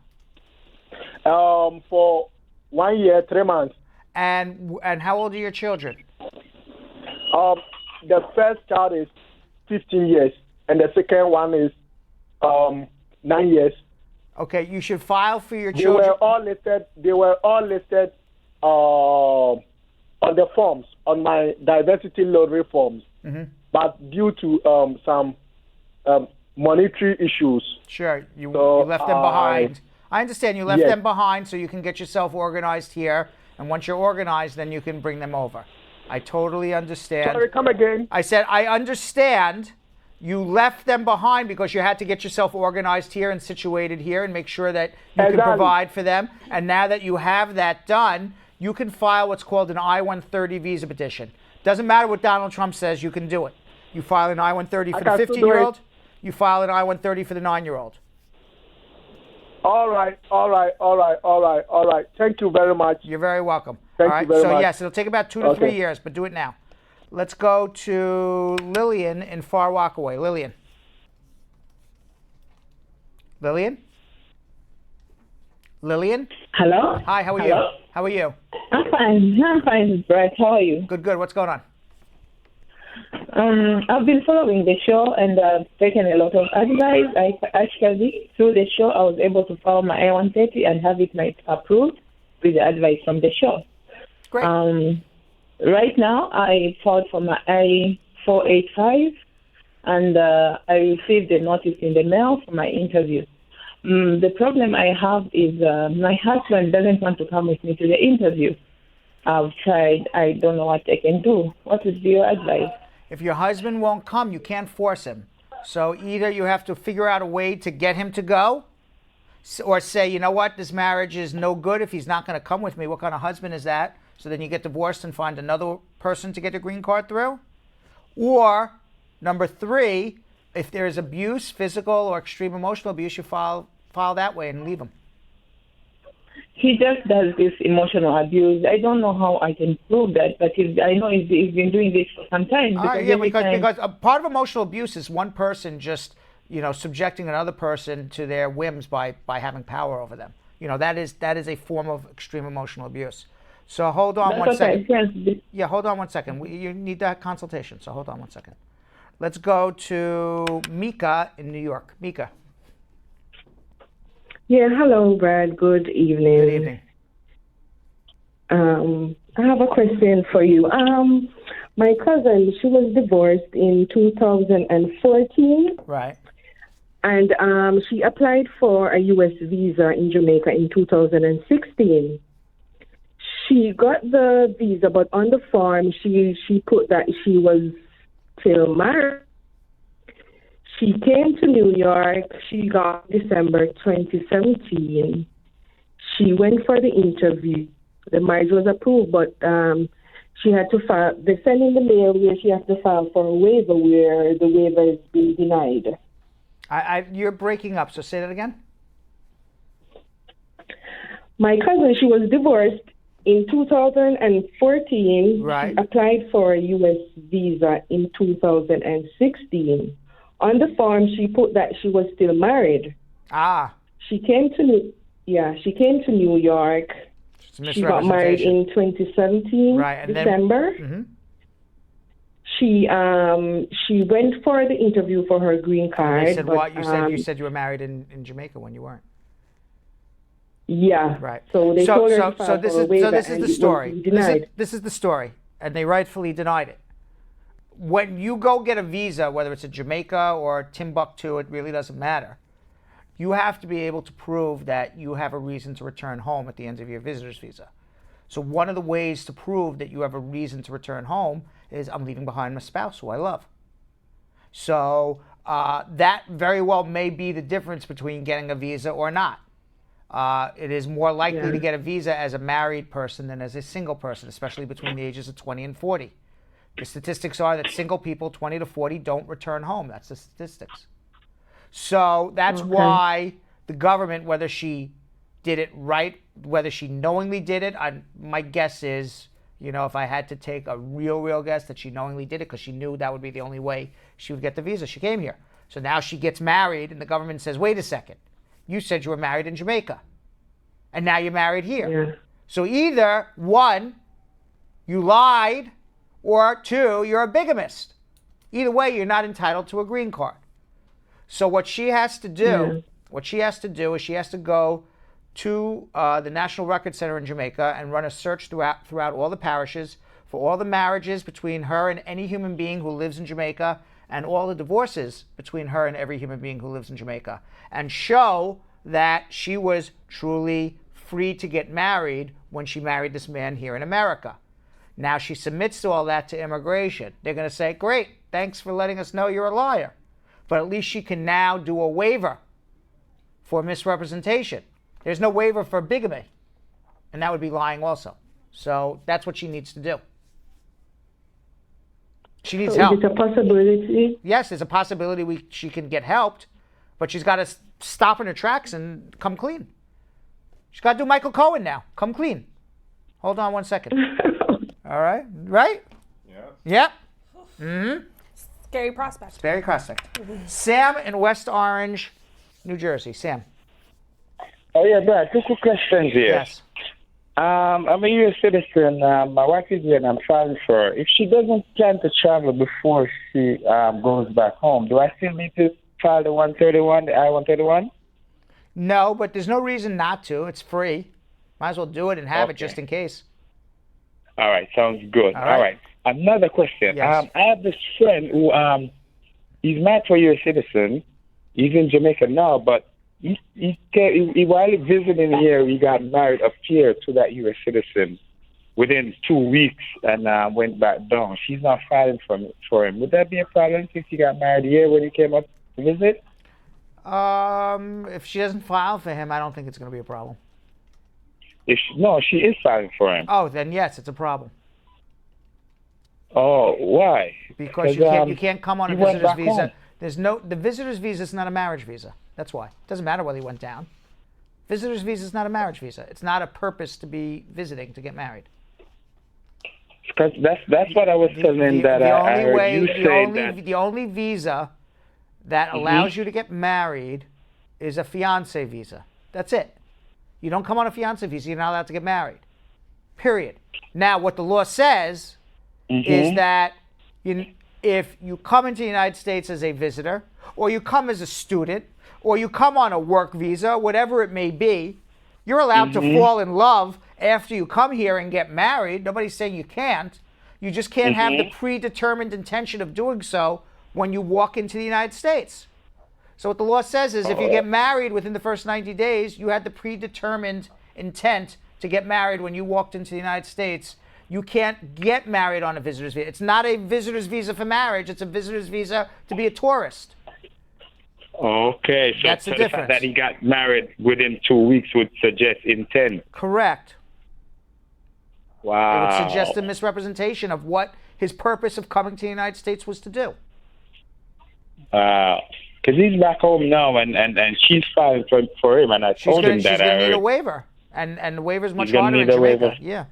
For 1 year, 3 months. And how old are your children? The first child is 15 years, and the second one is 9 years. Okay, you should file for your They children. were all listed on the forms, on my diversity lottery forms. Mm-hmm. But due to some monetary issues. Sure, you So, left them behind. I understand you left Yes. them behind so you can get yourself organized here. And once you're organized, then you can bring them over. I totally understand. Sorry, come again. I said, I understand you left them behind because you had to get yourself organized here and situated here and make sure that you can provide for them. And now that you have that done, you can file what's called an I-130 visa petition. Doesn't matter what Donald Trump says, you can do it. You file an I-130 for the 15-year-old. You file an I-130 for the 9-year-old. All right. Thank you very much. You're very welcome. Thank All right. you very So much. yes, it'll take about 2 to 3 years, but do it now. Let's go to Lillian in Far Rockaway. Lillian. Lillian? Hello? Hi, how are you? How are you? I'm fine, Brett. How are you? Good. What's going on? I've been following the show and taken a lot of advice. Actually, through the show, I was able to file my I-130 and have it approved with the advice from the show. Great. Right now, I filed for my I-485, and I received a notice in the mail for my interview. The problem I have is my husband doesn't want to come with me to the interview. I've tried. I don't know what I can do. What is your advice? If your husband won't come, you can't force him. So either you have to figure out a way to get him to go, or say, you know what, this marriage is no good if he's not going to come with me. What kind of husband is that? So then you get divorced and find another person to get a green card through. Or, number 3, if there is abuse, physical or extreme emotional abuse, you file that way and leave him. He just does this emotional abuse. I don't know how I can prove that, but I know he's been doing this for some time. Because a part of emotional abuse is one person just, subjecting another person to their whims by having power over them. That is a form of extreme emotional abuse. So hold on one second. Yeah, hold on 1 second. You need that consultation, so hold on 1 second. Let's go to Mika in New York. Mika. Yeah, hello, Brad. Good evening. Good evening. I have a question for you. My cousin, she was divorced in 2014. Right. And she applied for a U.S. visa in Jamaica in 2016. She got the visa, but on the form, she put that she was still married. She came to New York. She got December 2017. She went for the interview. The marriage was approved, but she had to file. They sent in the mail where she has to file for a waiver, where the waiver is being denied. You're breaking up, so say that again. My cousin, she was divorced in 2014. Right. She applied for a U.S. visa in 2016. On the form, she put that she was still married. She came to New York. She got married in 2017, right, and December. Then, She went for the interview for her green card. They said what? You said you were married in Jamaica when you weren't. Yeah. Right. So they told her to file this for a waiver, is and the it story. was denied. This is the story, and they rightfully denied it. When you go get a visa, whether it's in Jamaica or Timbuktu, it really doesn't matter. You have to be able to prove that you have a reason to return home at the end of your visitor's visa. So one of the ways to prove that you have a reason to return home is I'm leaving behind my spouse who I love. So that very well may be the difference between getting a visa or not. It is more likely to get a visa as a married person than as a single person, especially between the ages of 20 and 40. The statistics are that single people 20 to 40 don't return home. That's the statistics. So that's why the government, whether she did it right whether she knowingly did it, my guess is, if I had to take a real guess, that she knowingly did it because she knew that would be the only way she would get the visa. She came here. So now she gets married, and the government says, wait a second. You said you were married in Jamaica, and now you're married here. Yeah. So either, one, you lied, or two, you're a bigamist. Either way, you're not entitled to a green card. So what she has to do, is she has to go to the National Record Center in Jamaica and run a search throughout all the parishes for all the marriages between her and any human being who lives in Jamaica, and all the divorces between her and every human being who lives in Jamaica, and show that she was truly free to get married when she married this man here in America. Now she submits to all that to immigration. They're going to say, great, thanks for letting us know you're a liar. But at least she can now do a waiver for misrepresentation. There's no waiver for bigamy, and that would be lying also. So that's what she needs to do. She needs help. Is it a possibility? Yes, there's a possibility she can get helped, but she's got to stop in her tracks and come clean. She's got to do Michael Cohen now. Come clean. Hold on one second. All right? Right? Yep. Mm-hmm. Scary prospect. Scary prospect. Sam in West Orange, New Jersey. Sam. Oh, yeah, Brad. Two quick questions here. Yes. I'm a U.S. citizen. My wife is here, and I'm traveling for her. If she doesn't plan to travel before she goes back home, do I still need to file the 131, the I-131? No, but there's no reason not to. It's free. Might as well do it and have it just in case. All right, sounds good. All right. Another question. Yes. I have this friend who he's married to a U.S. citizen. He's in Jamaica now, but while visiting here, he got married up here to that U.S. citizen within 2 weeks and went back down. She's not filing for him. Would that be a problem since he got married here when he came up to visit? If she doesn't file for him, I don't think it's going to be a problem. No, she is filing for him. Oh, then yes, it's a problem. Oh, why? Because you can't come on a visitor's visa. The visitor's visa is not a marriage visa. That's why. It doesn't matter whether he went down. Visitor's visa is not a marriage visa. It's not a purpose to be visiting to get married. Because that's what I was telling that I heard you say that. The only visa that allows you to get married is a fiancé visa. That's it. You don't come on a fiancé visa, you're not allowed to get married. Period. Now, what the law says is that if you come into the United States as a visitor, or you come as a student, or you come on a work visa, whatever it may be, you're allowed to fall in love after you come here and get married. Nobody's saying you can't. You just can't have the predetermined intention of doing so when you walk into the United States. So what the law says is if you get married within the first 90 days, you had the predetermined intent to get married when you walked into the United States. You can't get married on a visitor's visa. It's not a visitor's visa for marriage. It's a visitor's visa to be a tourist. Okay, so that's the fact difference. That he got married within 2 weeks would suggest intent. Correct. Wow. It would suggest a misrepresentation of what his purpose of coming to the United States was to do. Because he's back home now, and she's filing for him, and I told him that she's going to need a waiver, and the waiver is much harder in Jamaica. Yeah.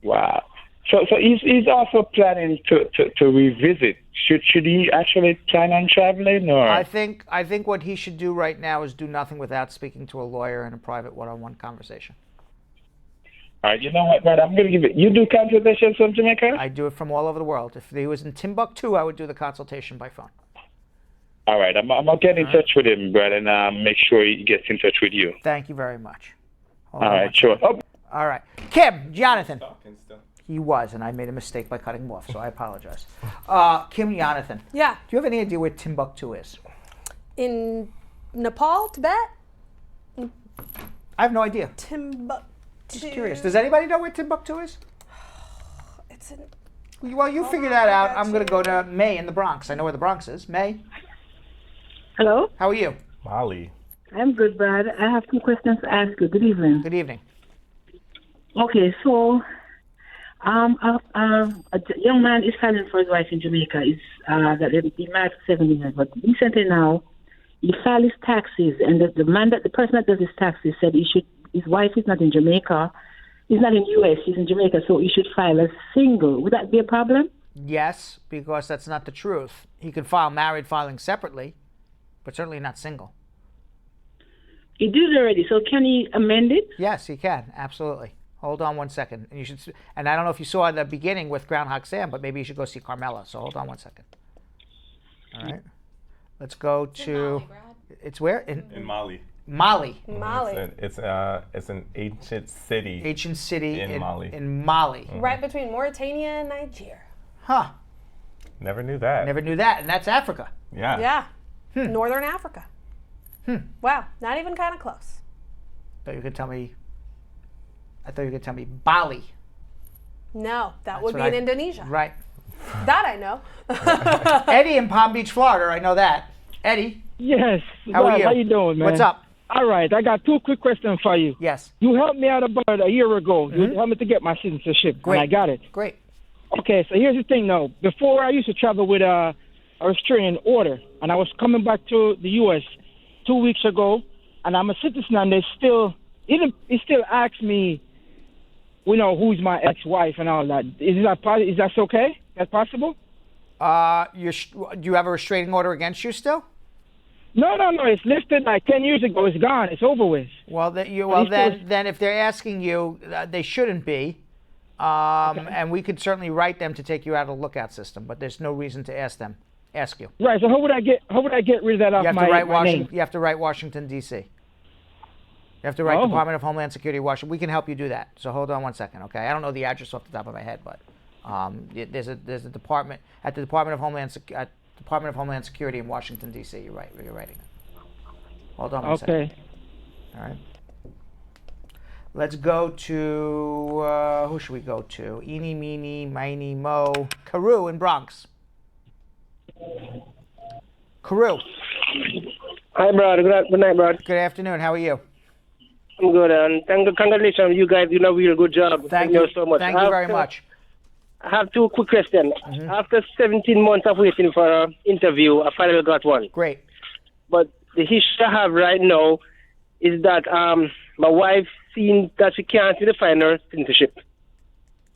Wow. So he's also planning to revisit. Should he actually plan on traveling, or? I think what he should do right now is do nothing without speaking to a lawyer in a private one-on-one conversation. All right, you know what, Brad? I'm going to give it. You do consultations from Jamaica? I do it from all over the world. If he was in Timbuktu, I would do the consultation by phone. All right, I'm going to get in touch with him, Brad, and make sure he gets in touch with you. Thank you very much. All right, sure. Oh. All right. Kim, Jonathan. He was, and I made a mistake by cutting him off, so I apologize. Kim, Jonathan. Yeah. Do you have any idea where Timbuktu is? In Nepal, Tibet? I have no idea. Timbuktu. Just curious. Does anybody know where Timbuktu is? It's in... Well, you figure that out. I'm going to go to May in the Bronx. I know where the Bronx is. May. Hello? How are you? Molly. I'm good, Brad. I have two questions to ask you. Good evening. Good evening. Okay, so a young man is filing for his wife in Jamaica. That they've been married for 7 years, but recently now he filed his taxes, and the person that does his taxes said he should his wife is not in Jamaica. He's not in U.S., he's in Jamaica, so he should file as single. Would that be a problem? Yes, because that's not the truth. He could file married filing separately, but certainly not single. He did it already, so can he amend it? Yes, he can. Absolutely. Hold on one second. And you should. And I don't know if you saw the beginning with Groundhog Sam, but maybe you should go see Carmela. So hold on one second. All right. Let's go to. It's where? In Mali. Mali. Mali. It's an ancient city. Ancient city in Mali. In Mali. Right between Mauritania and Nigeria. Huh. Never knew that. Never knew that, and that's Africa. Yeah. Yeah. Northern Africa. Wow. Not even kind of close. I thought you could tell me Bali. No, that That's would be what in I- Indonesia. Right. That I know. Eddie in Palm Beach, Florida. I know that. Eddie. Yes. How are Rob, you? How you doing, man? What's up? All right. I got 2 quick questions for you. Yes. You helped me out about a year ago. You helped me to get my citizenship, Great. and I got it. Great. Okay, so here's the thing, though. Before, I used to travel with a restraining order, and I was coming back to the U.S. 2 weeks ago, and I'm a citizen, and he still asks me, who's my ex-wife and all that. Is that okay? That's possible? Do you have a restraining order against you still? No. It's lifted like 10 years ago. It's gone. It's over with. Well, then if they're asking you, they shouldn't be. And we could certainly write them to take you out of the lookout system, but there's no reason to ask you. Right. So how would I get rid of that off my name? You have to write Washington D.C. You have to write Department of Homeland Security, Washington. We can help you do that. So hold on one second, okay? I don't know the address off the top of my head, but there's a department at the Department of Homeland Security in Washington D.C. You're right. You're writing it. Hold on one second. Okay. All right. Let's go to who should we go to? Eeny, meeny, miny, mo. Carew in Bronx. Carew. Hi, Brad. Good night, Brad. Good afternoon. How are you? I'm good, and congratulations, you guys. You know, a real good job. Thank you so much. Thank you very much. I have 2 quick questions. After 17 months of waiting for an interview, I finally got one. Great. But the issue I have right now is that my wife seen that she can't find her citizenship.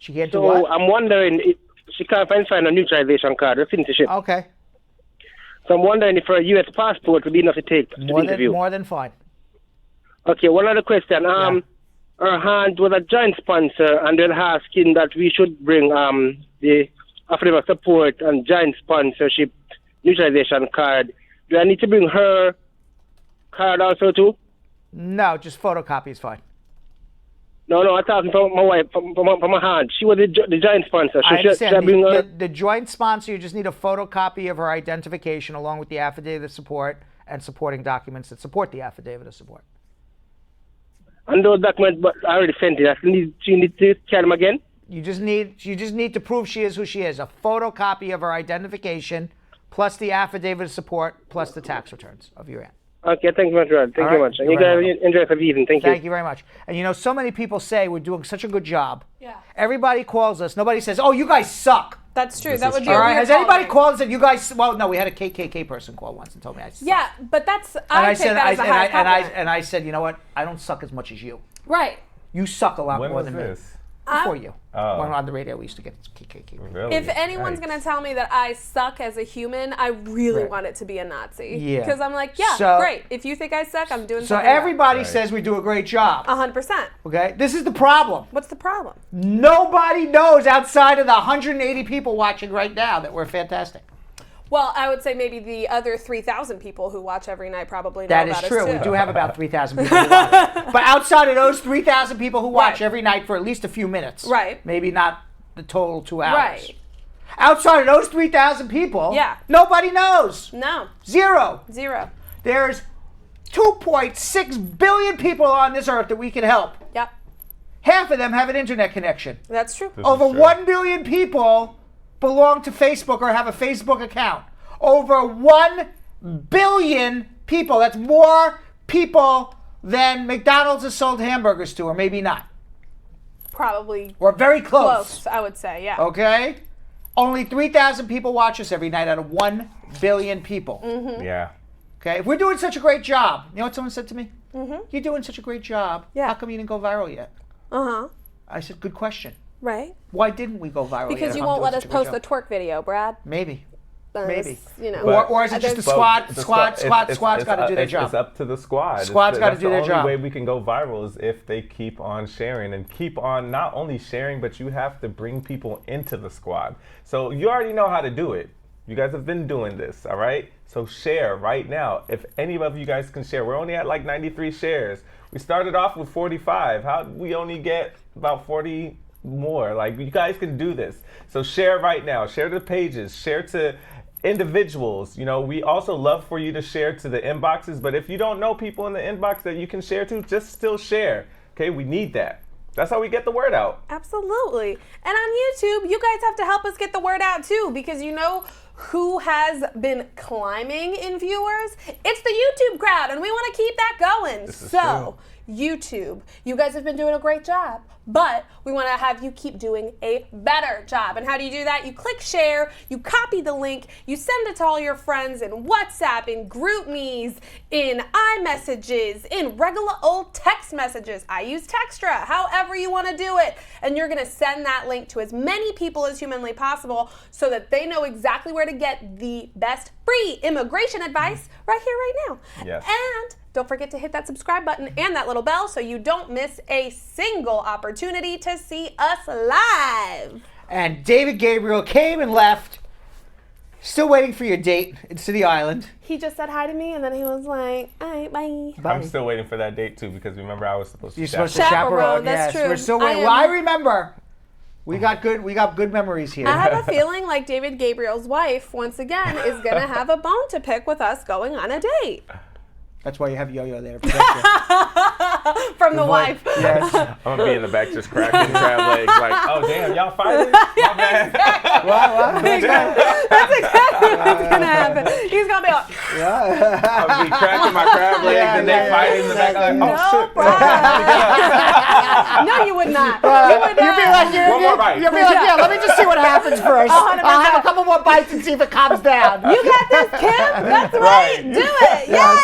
She can't do what? So I'm wondering if she can't find a neutralization card or citizenship. Okay. So I'm wondering if her U.S. passport would be enough to take to the interview. More than fine. Okay, one other question. Her aunt was a joint sponsor, and they're asking that we should bring the affidavit of support and joint sponsorship neutralization card. Do I need to bring her card also too? No, just photocopy is fine. No, I'm talking from my wife, from my aunt. She was the joint sponsor. I understand. Should I bring her? The joint sponsor, you just need a photocopy of her identification along with the affidavit of support and supporting documents that support the affidavit of support. And those documents, but I already sent it. She need to scan them again? You just need to prove she is who she is. A photocopy of her identification, plus the affidavit of support, plus the tax returns of your aunt. Okay, thank you very much, Rod. Thank you very much. And you guys enjoy the evening. Thank you. Thank you very much. And so many people say we're doing such a good job. Yeah. Everybody calls us. Nobody says, "Oh, you guys suck." That's true. That would be all a right. weird Has anybody call. called and said you guys? Well, no. We had a KKK person call once and told me I suck. Yeah, but that's I take that as a high compliment. And I said, you know what? I don't suck as much as you. Right. You suck a lot When more was than this? me. Before you. Oh. When on the radio, we used to get KKK. Really? If anyone's going to tell me that I suck as a human, I really want it to be a Nazi. Yeah. Because I'm like, great. If you think I suck, I'm doing So something right. everybody says we do a great job. 100%. Okay? This is the problem. What's the problem? Nobody knows outside of the 180 people watching right now that we're fantastic. Well, I would say maybe the other 3,000 people who watch every night probably know That about is true. us too. We do have about 3,000 people who watch. But outside of those 3,000 people who watch every night for at least a few minutes. Right. Maybe not the total 2 hours. Right. Outside of those 3,000 people, Yeah. nobody knows. No. Zero. There's 2.6 billion people on this earth that we can help. Yep. Half of them have an internet connection. That's true. Over 1 billion people belong to Facebook or have a Facebook account. Over 1 billion people. That's more people than McDonald's has sold hamburgers to, or maybe not. Probably. We're very close. Close, I would say, yeah. Okay? Only 3,000 people watch us every night out of 1 billion people. Mm-hmm. Yeah. Okay? If we're doing such a great job, you know what someone said to me? you're doing such a great job. How come you didn't go viral yet? I said, good question. Right. Why didn't we go viral Because yet? you I'm won't doing let us such a great post the job? twerk video, Brad. Maybe. Maybe. You know. Or is it just the squad? Squad's got to do their job. It's up to the squad. Squad's got to do their job. The only way we can go viral is if they keep on sharing and keep on not only sharing, but you have to bring people into the squad. So you already know how to do it. You guys have been doing this, all right? So share right now. If any of you guys can share, we're only at like 93 shares. We started off with 45. How did we only get about 40 more? Like, you guys can do this. So share right now. Share to pages. Share to individuals. You know, we also love for you to share to the inboxes, but if you don't know people in the inbox that you can share to, just still share. Okay, we need that. That's how we get the word out. Absolutely. And on YouTube, you guys have to help us get the word out too, because you know who has been climbing in viewers? It's the YouTube crowd, and we want to keep that going. So, YouTube, you guys have been doing a great job, but we want to have you keep doing a better job. And how do you do that? You click share, you copy the link, you send it to all your friends in WhatsApp, in GroupMe's, in iMessages, in regular old text messages. I use Textra, however you want to do it. And you're going to send that link to as many people as humanly possible so that they know exactly where to get the best free immigration advice right here, right now. Yes. And don't forget to hit that subscribe button and that little bell so you don't miss a single opportunity to see us live. And David Gabriel came and left. Still waiting for your date in City Island. He just said hi to me and then he was like, all right, bye. I'm still waiting for that date too, because remember I was supposed to chaperone. That's yes, true. We're still waiting. Well, I remember. We got good memories here. I have a feeling like David Gabriel's wife, once again, is going to have a bone to pick with us going on a date. That's why you have Yo-Yo there. From the wife. Yes. I'm going to be in the back just cracking crab legs like, oh, damn, y'all fighting? My bad. What? That's exactly what's going to happen. He's going to be like, I'll be cracking my crab legs and they fight in the back like, oh, shit. No, you would not. You would not. You'd be like, you'll be like, yeah, let me just see what happens first. 100%. I'll have a couple more bites and see if it calms down. You got this, Kim. That's right. Do it. Yeah.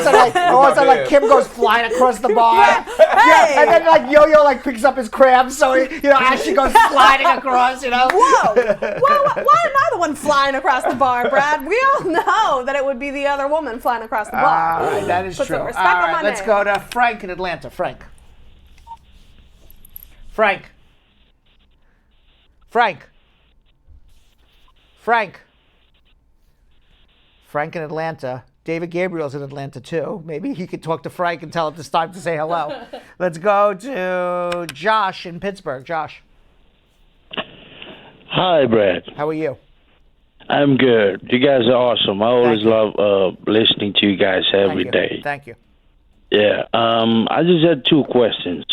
So all of a sudden, like Kim goes flying across the bar. Hey. And then like Yo-Yo like picks up his crabs, so as she goes sliding across, Whoa! Why am I the one flying across the bar, Brad? We all know that it would be the other woman flying across the bar. All right, that is Put true. some All respect on my right, let's name. go to Frank in Atlanta. Frank. Frank in Atlanta. David Gabriel's in Atlanta too. Maybe he could talk to Frank and tell him it's time to say hello. Let's go to Josh in Pittsburgh. Josh. Hi, Brad. How are you? I'm good. You guys are awesome. I always love listening to you guys every day. Thank you. Yeah. I just had two questions.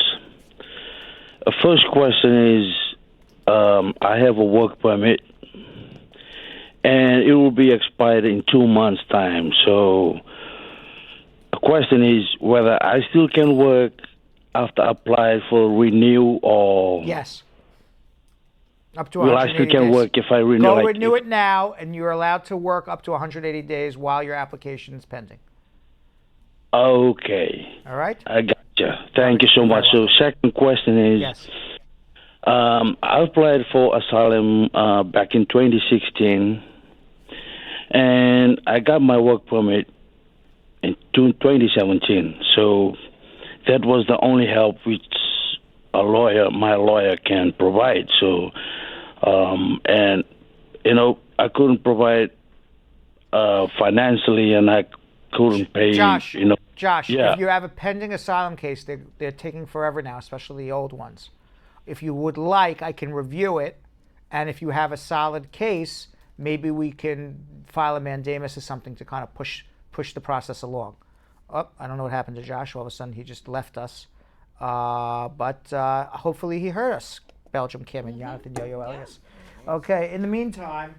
The first question is, I have a work permit, and it will be expired in 2 months' time. So the question is whether I still can work after I apply for renew or... Yes. Up to Well, I 180 still can days. work if I renew. Go like, renew it now, and you're allowed to work up to 180 days while your application is pending. Okay. All right? I gotcha. Thank you so much. So second question is... Yes. I applied for asylum back in 2016, and I got my work permit in 2017. So that was the only help which my lawyer can provide. So, and I couldn't provide financially, and I couldn't pay. Josh, Yeah. if you have a pending asylum case, they're taking forever now, especially the old ones. If you would like, I can review it, and if you have a solid case, maybe we can file a mandamus or something to kind of push the process along. Oh, I don't know what happened to Josh. All of a sudden, he just left us. But hopefully he heard us. Belgium, Kim, and Jonathan Yo-Yo Elias. Okay, in the meantime,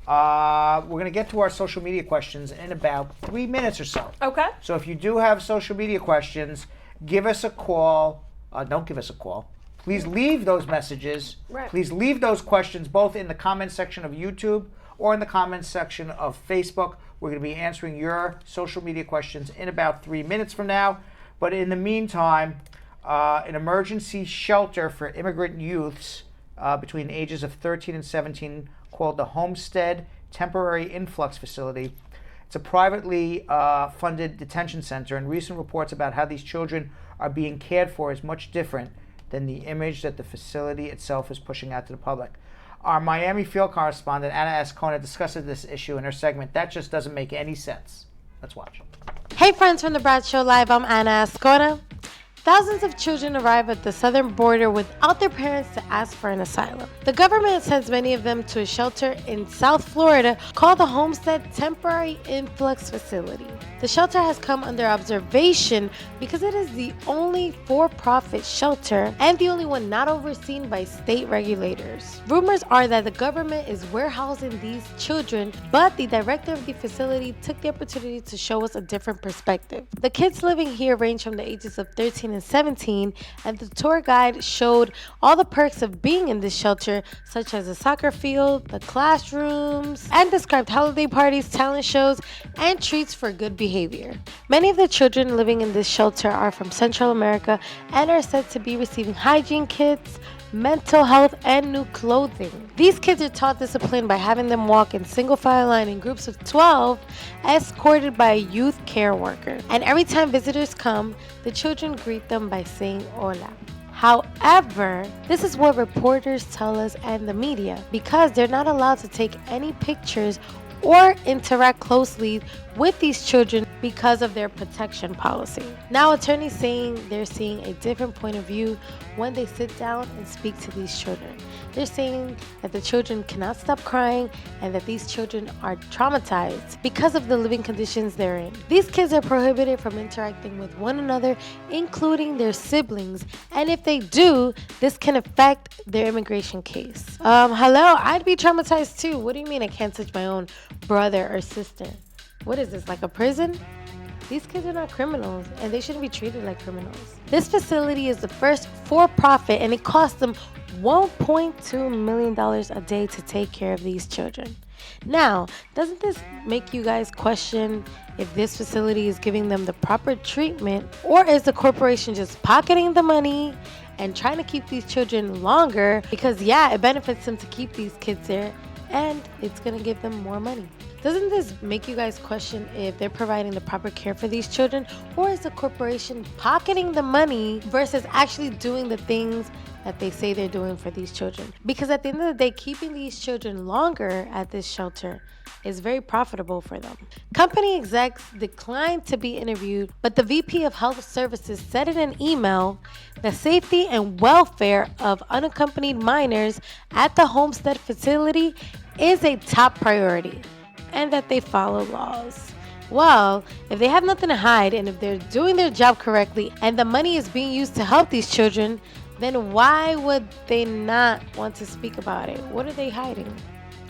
we're going to get to our social media questions in about 3 minutes or so. Okay. So if you do have social media questions, give us a call. Don't give us a call. Please leave those messages. Right. Please leave those questions both in the comments section of YouTube or in the comments section of Facebook. We're going to be answering your social media questions in about 3 minutes from now. But in the meantime, an emergency shelter for immigrant youths between the ages of 13 and 17 called the Homestead Temporary Influx Facility. It's a privately funded detention center, and recent reports about how these children are being cared for is much different than the image that the facility itself is pushing out to the public. Our Miami field correspondent, Anna Ascona, discusses this issue in her segment, That Just Doesn't Make Any Sense. Let's watch. Hey friends from the Brad Show Live, I'm Anna Ascona. Thousands of children arrive at the southern border without their parents to ask for an asylum. The government sends many of them to a shelter in South Florida called the Homestead Temporary Influx Facility. The shelter has come under observation because it is the only for-profit shelter and the only one not overseen by state regulators. Rumors are that the government is warehousing these children, but the director of the facility took the opportunity to show us a different perspective. The kids living here range from the ages of 13 and 17, and the tour guide showed all the perks of being in this shelter, such as the soccer field, the classrooms, and described holiday parties, talent shows, and treats for good behavior. Many of the children living in this shelter are from Central America and are said to be receiving hygiene kits, mental health, and new clothing. These kids are taught discipline by having them walk in single file line in groups of 12, escorted by a youth care worker. And every time visitors come, the children greet them by saying hola. However, this is what reporters tell us and the media, because they're not allowed to take any pictures or interact closely with these children because of their protection policy. Now, attorneys saying they're seeing a different point of view when they sit down and speak to these children. They're saying that the children cannot stop crying and that these children are traumatized because of the living conditions they're in. These kids are prohibited from interacting with one another, including their siblings, and if they do, this can affect their immigration case. Hello, I'd be traumatized too. What do you mean I can't touch my own brother or sister? What is this, like a prison? These kids are not criminals, and they shouldn't be treated like criminals. This facility is the first for-profit, and it costs them $1.2 million a day to take care of these children. Now, doesn't this make you guys question if this facility is giving them the proper treatment, or is the corporation just pocketing the money and trying to keep these children longer because, yeah, it benefits them to keep these kids there, and it's going to give them more money? Doesn't this make you guys question if they're providing the proper care for these children, or is the corporation pocketing the money versus actually doing the things that they say they're doing for these children? Because at the end of the day, keeping these children longer at this shelter is very profitable for them. Company execs declined to be interviewed, but the VP of Health Services said in an email the safety and welfare of unaccompanied minors at the Homestead facility is a top priority, and that they follow laws. Well, if they have nothing to hide, and if they're doing their job correctly, and the money is being used to help these children, then why would they not want to speak about it? What are they hiding?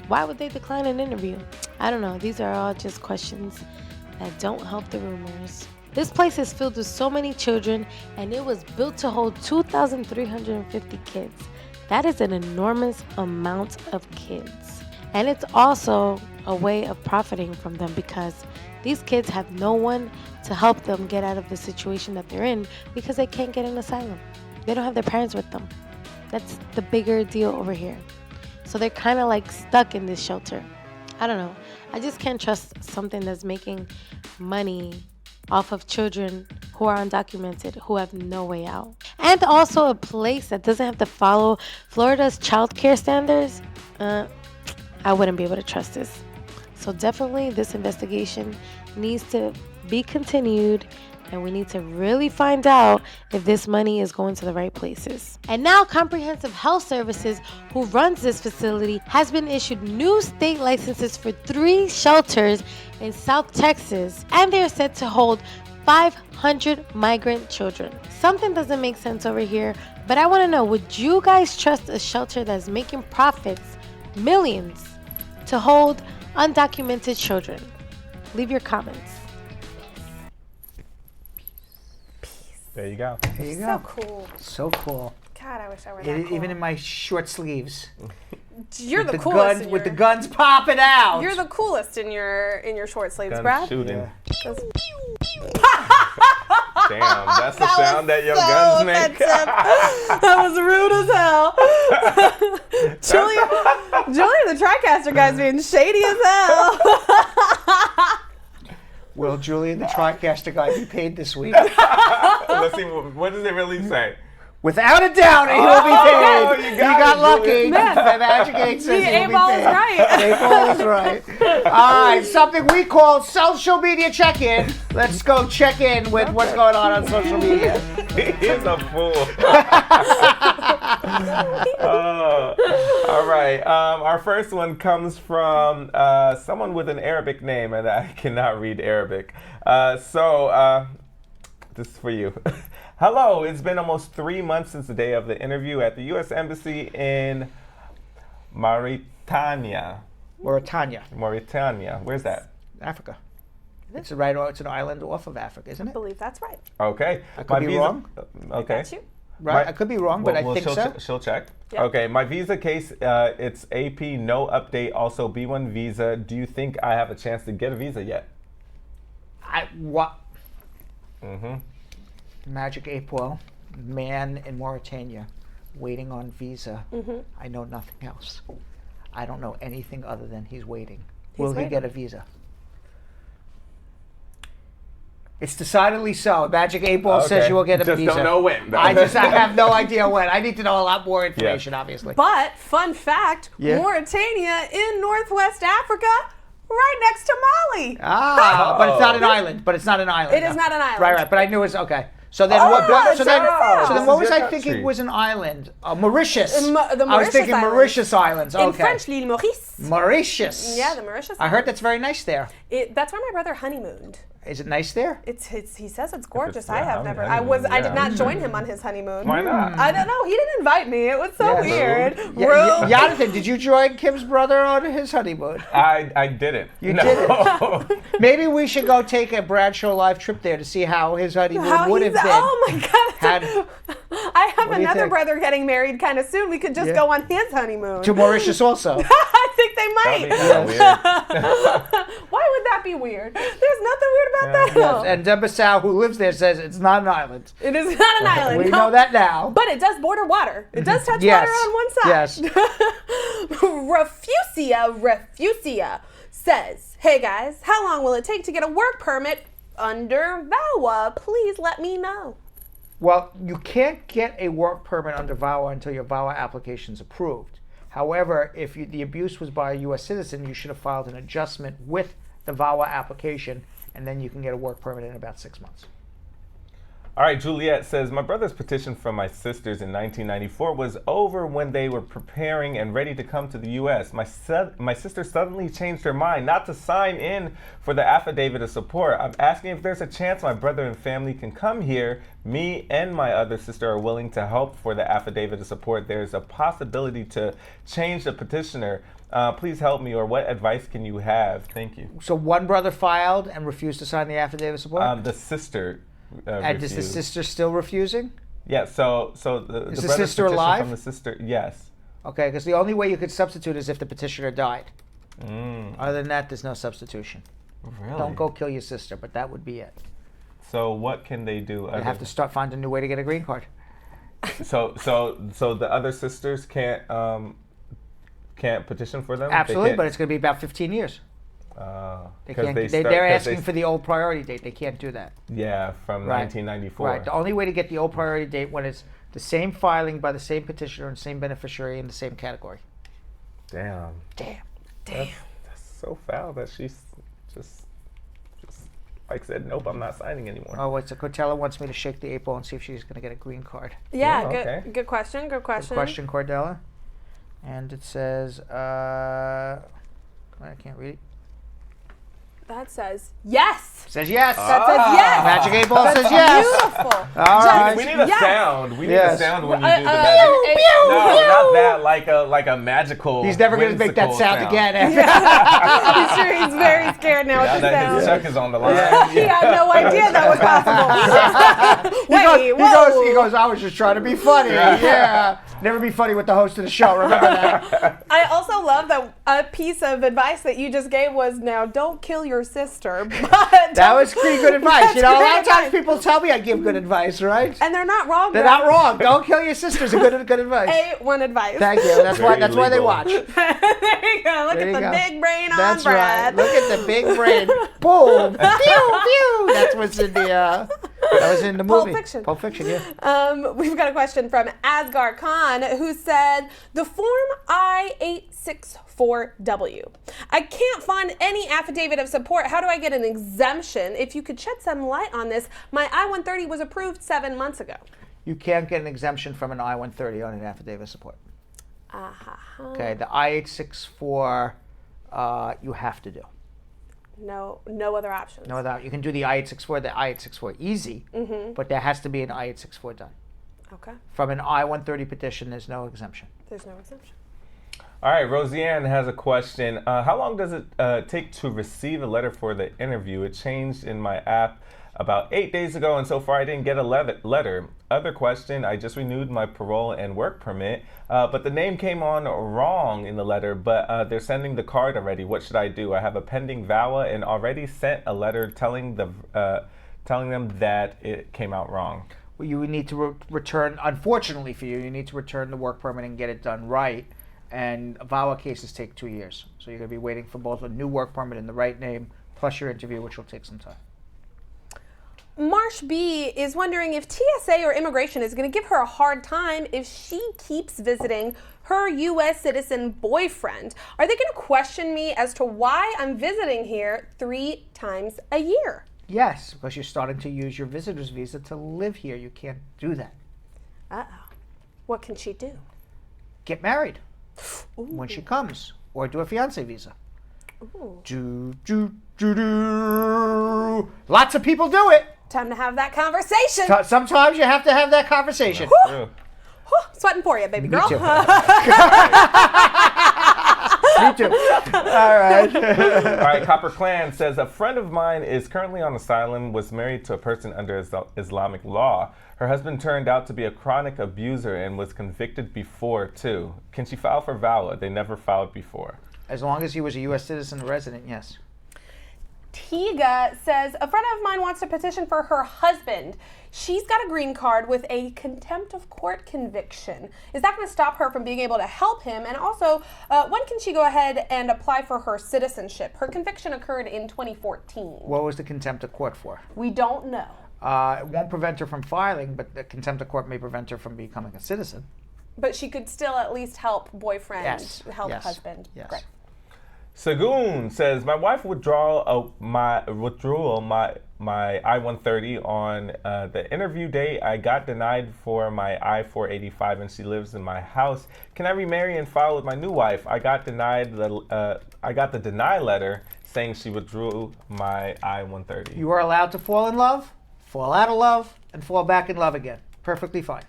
Why would they decline an interview? I don't know. These are all just questions that don't help the rumors. This place is filled with so many children, and it was built to hold 2,350 kids. That is an enormous amount of kids. And it's also a way of profiting from them, because these kids have no one to help them get out of the situation that they're in because they can't get an asylum. They don't have their parents with them. That's the bigger deal over here. So they're kind of like stuck in this shelter. I don't know. I just can't trust something that's making money off of children who are undocumented, who have no way out. And also a place that doesn't have to follow Florida's child care standards. I wouldn't be able to trust this. So definitely this investigation needs to be continued, and we need to really find out if this money is going to the right places. And now Comprehensive Health Services, who runs this facility, has been issued new state licenses for 3 shelters in South Texas, and they are set to hold 500 migrant children. Something doesn't make sense over here, but I want to know, would you guys trust a shelter that's making profits, millions, to hold undocumented children? Leave your comments. There you go. There you go. So cool. So cool. God, I wish I were that cool. Even in my short sleeves. You're with the coolest. Guns, with the guns popping out. You're the coolest in your short sleeves, Gun Brad. shooting. Yeah. Damn, that's the sound that your guns make. That was rude as hell. Julia, the TriCaster guy's being shady as hell. Will Julian, the TriCaster guy, be paid this week? Let's see, what does it really say? Without a doubt, he will be paid. You got lucky. Man. Magic 8 says The he will be A-ball paid. is right. A-ball is right. All right, something we call social media check-in. Let's go check in with what's going on social media. He is a fool. All right. Our first one comes from someone with an Arabic name, and I cannot read Arabic. This is for you. Hello, it's been almost 3 months since the day of the interview at the U.S. Embassy in Mauritania. Mauritania. Where's that? Africa. It's an island off of Africa, isn't I it? believe that's right. Okay. I could be wrong. Okay. Right, I could be wrong, but I think so. She'll check. Yep. Okay, my visa case, it's AP, no update, also B1 visa. Do you think I have a chance to get a visa yet? What? Mm-hmm. Magic 8 Ball, man in Mauritania, waiting on visa. Mm-hmm. I know nothing else. I don't know anything other than he's waiting. He's Will he waiting. get a visa? It's decidedly so. Magic 8 Ball says you will get a just visa. Don't know when. I have no idea when. I need to know a lot more information, obviously. But, fun fact, Yeah. Mauritania in Northwest Africa, right next to Mali. But it's not an island. It is not an island. Right. But I knew it was okay. So then, Oh, so then what was your I thinking country. was an island? Mauritius. The I was Mauritius thinking Islands. Mauritius Islands. Okay. In French, l'île Maurice. Mauritius. Yeah, the Mauritius I heard that's very nice there. That's where my brother honeymooned. Is it nice there? He says it's gorgeous. yeah, I have I'm never. honeymoon, I did yeah. not join him on his honeymoon. Why not? I don't know. He didn't invite me. It was so weird. Jonathan, did you join Kim's brother on his honeymoon? I didn't. You didn't. Maybe we should go take a Bradshaw Live trip there to see how his honeymoon would have been. Oh my God. I have What do you another think? brother getting married kind of soon. We could just go on his honeymoon. To Mauritius also. I think they might. That'd be weird. Why would that be weird? There's nothing weird about that. Yes, and Debasau, who lives there, says it's not an island. It is not an island. We know that now. But it does border water. It does touch Yes. water on one side. Yes. Refusia says, hey guys, how long will it take to get a work permit under VAWA? Please let me know. Well, you can't get a work permit under VAWA until your VAWA application is approved. However, if the abuse was by a U.S. citizen, you should have filed an adjustment with the VAWA application, and then you can get a work permit in about 6 months. All right, Juliet says, my brother's petition from my sisters in 1994 was over when they were preparing and ready to come to the U.S. My sister suddenly changed her mind not to sign in for the affidavit of support. I'm asking if there's a chance my brother and family can come here. Me and my other sister are willing to help for the affidavit of support. There's a possibility to change the petitioner. Please help me, or what advice can you have? Thank you. So one brother filed and refused to sign the affidavit of support? The sister and is the sister still refusing? Yeah, so the Is the brother's sister petition alive? From the sister, yes. Okay, because the only way you could substitute is if the petitioner died. Other than that, there's no substitution. Really? Don't go kill your sister, but that would be it. So what can they do? They have to start finding a new way to get a green card. So the other sisters can't petition for them? Absolutely, but it's going to be about 15 years. They can't. They're asking for the old priority date. They can't do that. Yeah, from 1994. Right. The only way to get the old priority date when it's the same filing by the same petitioner and same beneficiary in the same category. Damn. That's so foul that she's just like said, nope, I'm not signing anymore. Oh, wait, so Cordella wants me to shake the 8 ball and see if she's going to get a green card. Yeah, good question. Good question, Cordella. And it says, I can't read it. That says yes. Says yes. That says yes. Magic 8 ball says yes. Beautiful. All right. We need a sound. We need a sound when you do the pew, magic. pew, No, pew. not that. Like a magical. He's never going to make that whimsical sound again. I'm sure he's very scared now Now with the that his sound. Chuck is on the line. He had no idea that was possible. He goes, I was just trying to be funny. Yeah. Never be funny with the host of the show. Remember that. I also love that A piece of advice that you just gave was, now don't kill your sister. But that was pretty good advice. You know, a lot of times advice. people tell me I give good advice, right? And they're not wrong. They're not wrong. Don't kill your sisters. Good advice. A1 advice. Thank you. That's why they watch. There you go. Look at the big brain on That's Brad. right. Look at the big brain. Boom. Pew pew. That's what's in the. That was in the movie. Pulp Fiction. Pulp Fiction, yeah. We've got a question from Asghar Khan, who said, the form I-864W. I can't find any affidavit of support. How do I get an exemption? If you could shed some light on this, my I-130 was approved 7 months ago. You can't get an exemption from an I-130 on an affidavit of support. Okay, the I-864 you have to do. No other options. No other. You can do the I-864, the I-864 easy, but there has to be an I-864 done. Okay. From an I-130 petition, there's no exemption. There's no exemption. All right, Roseanne has a question. How long does it take to receive a letter for the interview? It changed in my app about 8 days ago, and so far I didn't get a letter. Other question, I just renewed my parole and work permit, but the name came on wrong in the letter, but they're sending the card already. What should I do? I have a pending VAWA and already sent a letter telling them that it came out wrong. Well, you would need to return, unfortunately for you, you need to return the work permit and get it done right. And VAWA cases take 2 years. So you're going to be waiting for both a new work permit in the right name, plus your interview, which will take some time. Marsh B is wondering if TSA or immigration is going to give her a hard time if she keeps visiting her U.S. citizen boyfriend. Are they going to question me as to why I'm visiting here 3 times a year? Yes, because you're starting to use your visitor's visa to live here. You can't do that. Uh-oh. What can she do? Get married when she comes, or do a fiancé visa. Lots of people do it. Time to have that conversation. Sometimes you have to have that conversation. Sweating for you, baby girl. Me too. Me too. All right. All right, Copper Clan says, a friend of mine is currently on asylum, was married to a person under Islamic law. Her husband turned out to be a chronic abuser and was convicted before, too. Can she file for VAWA? They never filed before. As long as he was a U.S. citizen resident, yes. Tiga says, a friend of mine wants to petition for her husband. She's got a green card with a contempt of court conviction. Is that going to stop her from being able to help him? And also, when can she go ahead and apply for her citizenship? Her conviction occurred in 2014. What was the contempt of court for? We don't know. It won't prevent her from filing, but the contempt of court may prevent her from becoming a citizen. But she could still at least help boyfriend, help husband. Yes. Great. Sagoon says, my wife withdrew my I-130 on the interview date. I got denied for my I-485 and she lives in my house. Can I remarry and file with my new wife? I got the deny letter saying she withdrew my I-130. You are allowed to fall in love, fall out of love, and fall back in love again. Perfectly fine.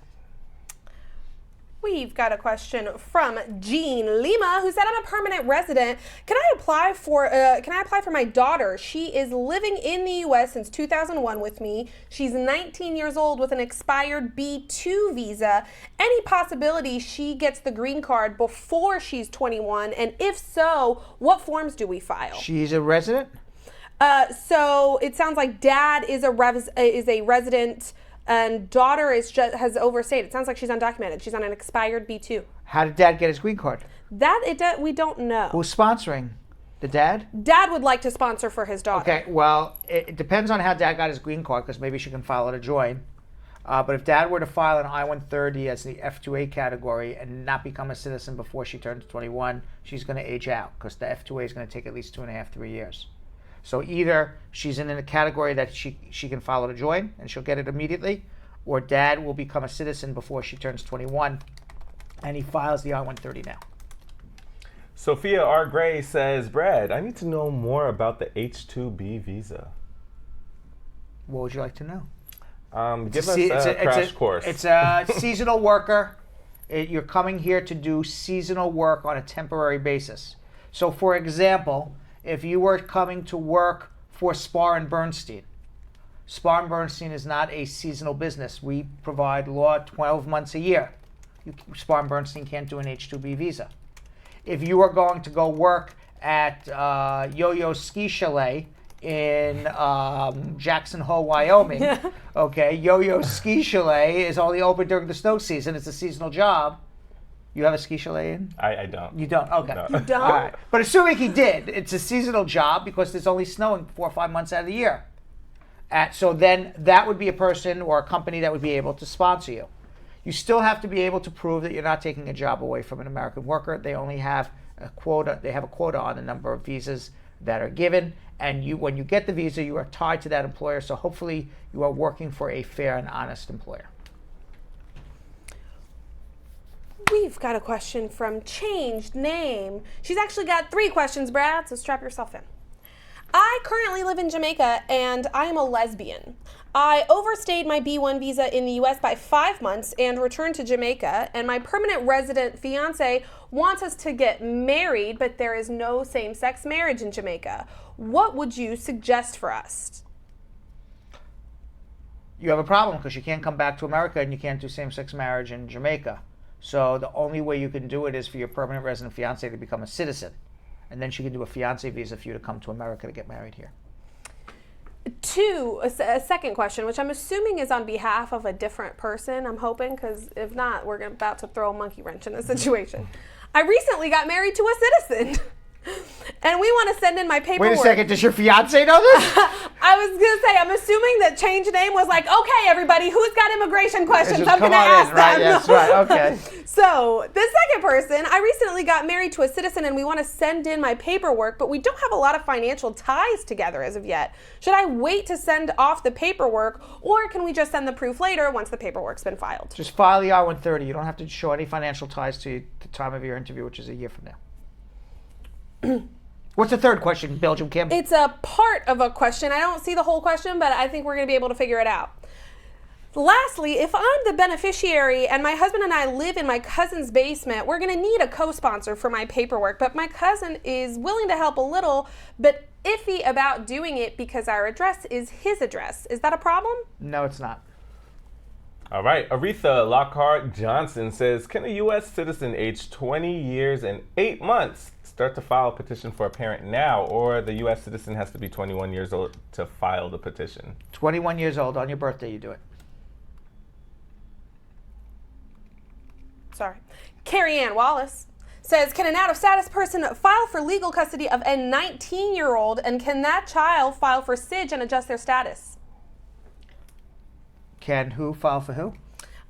We've got a question from Jean Lima, who said, I'm a permanent resident. Can I apply for my daughter? She is living in the U.S. since 2001 with me. She's 19 years old with an expired B2 visa. Any possibility she gets the green card before she's 21? And if so, what forms do we file? She's a resident? So it sounds like dad is a resident. And daughter has overstayed. It sounds like she's undocumented. She's on an expired B2. How did dad get his green card? We don't know. Who's sponsoring? The dad? Dad would like to sponsor for his daughter. Okay, well, it depends on how dad got his green card, because maybe she can file it to join. But if dad were to file an I-130 as the F2A category and not become a citizen before she turns 21, she's going to age out, because the F2A is going to take at least 2.5, 3 years. So either she's in a category that she can follow to join and she'll get it immediately, or dad will become a citizen before she turns 21 and he files the I-130 now. Sophia R. Gray says, Brad, I need to know more about the H-2B visa. What would you like to know? Give us a crash course. It's a seasonal worker. You're coming here to do seasonal work on a temporary basis. So for example, if you were coming to work for Spar and Bernstein. Spar and Bernstein is not a seasonal business. We provide law 12 months a year. Spar and Bernstein can't do an H-2B visa. if you are going to go work at Yo-Yo Ski Chalet in Jackson Hole, Wyoming, okay, Yo-Yo Ski Chalet is only open during the snow season. It's a seasonal job. You have a ski chalet in? I don't. You don't? Okay. No. You don't? All right. But assuming he did, it's a seasonal job because there's only snowing 4 or 5 months out of the year. So then that would be a person or a company that would be able to sponsor you. You still have to be able to prove that you're not taking a job away from an American worker. They only have a quota. They have a quota on the number of visas that are given. And when you get the visa, you are tied to that employer. So hopefully you are working for a fair and honest employer. We've got a question from Changed Name. She's actually got 3 questions, Brad, so strap yourself in. I currently live in Jamaica and I am a lesbian. I overstayed my B1 visa in the US by 5 months and returned to Jamaica, and my permanent resident fiance wants us to get married, but there is no same-sex marriage in Jamaica. What would you suggest for us? You have a problem because you can't come back to America and you can't do same-sex marriage in Jamaica. So the only way you can do it is for your permanent resident fiance to become a citizen. And then she can do a fiance visa for you to come to America to get married here. 2, a second question, which I'm assuming is on behalf of a different person, I'm hoping, because if not, we're about to throw a monkey wrench in the situation. I recently got married to a citizen. And we want to send in my paperwork. Wait a second, does your fiance know this? I was going to say, I'm assuming that Change Name was like, okay, everybody, who's got immigration questions? I'm going to ask them. Right, yes, right, okay. So, the second person, I recently got married to a citizen and we want to send in my paperwork, but we don't have a lot of financial ties together as of yet. Should I wait to send off the paperwork, or can we just send the proof later once the paperwork's been filed? Just file the I-130. You don't have to show any financial ties to the time of your interview, which is a year from now. What's the third question, Belgium Kim? It's a part of a question. I don't see the whole question, but I think we're going to be able to figure it out. Lastly, if I'm the beneficiary and my husband and I live in my cousin's basement, we're going to need a co-sponsor for my paperwork, but my cousin is willing to help a little, but iffy about doing it because our address is his address. Is that a problem? No, it's not. All right, Aretha Lockhart Johnson says, can a U.S. citizen aged 20 years and 8 months start to file a petition for a parent now, or the U.S. citizen has to be 21 years old to file the petition? 21 years old, on your birthday you do it. Sorry. Carrie Ann Wallace says, can an out-of-status person file for legal custody of a 19-year-old, and can that child file for SIDGE and adjust their status? Can who file for who?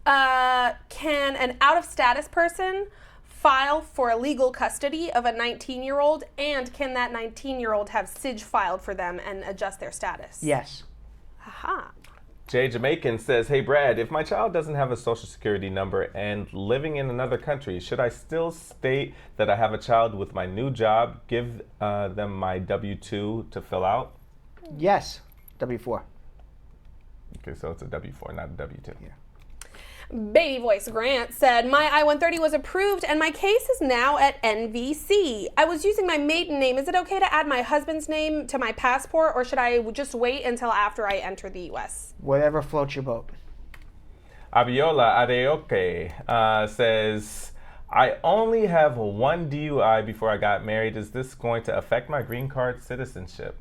Can an out-of-status person file for legal custody of a 19-year-old, and can that 19-year-old have SIDGE filed for them and adjust their status? Yes. Aha. Jay Jamaican says, hey Brad, if my child doesn't have a social security number and living in another country, should I still state that I have a child with my new job, give them my W-2 to fill out? Yes, W-4. Okay, so it's a W-4, not a W-2. Yeah. Baby Voice Grant said, my I-130 was approved and my case is now at NVC. I was using my maiden name. Is it okay to add my husband's name to my passport, or should I just wait until after I enter the U.S.? Whatever floats your boat. Abiola Adeoke says, I only have 1 DUI before I got married. Is this going to affect my green card citizenship?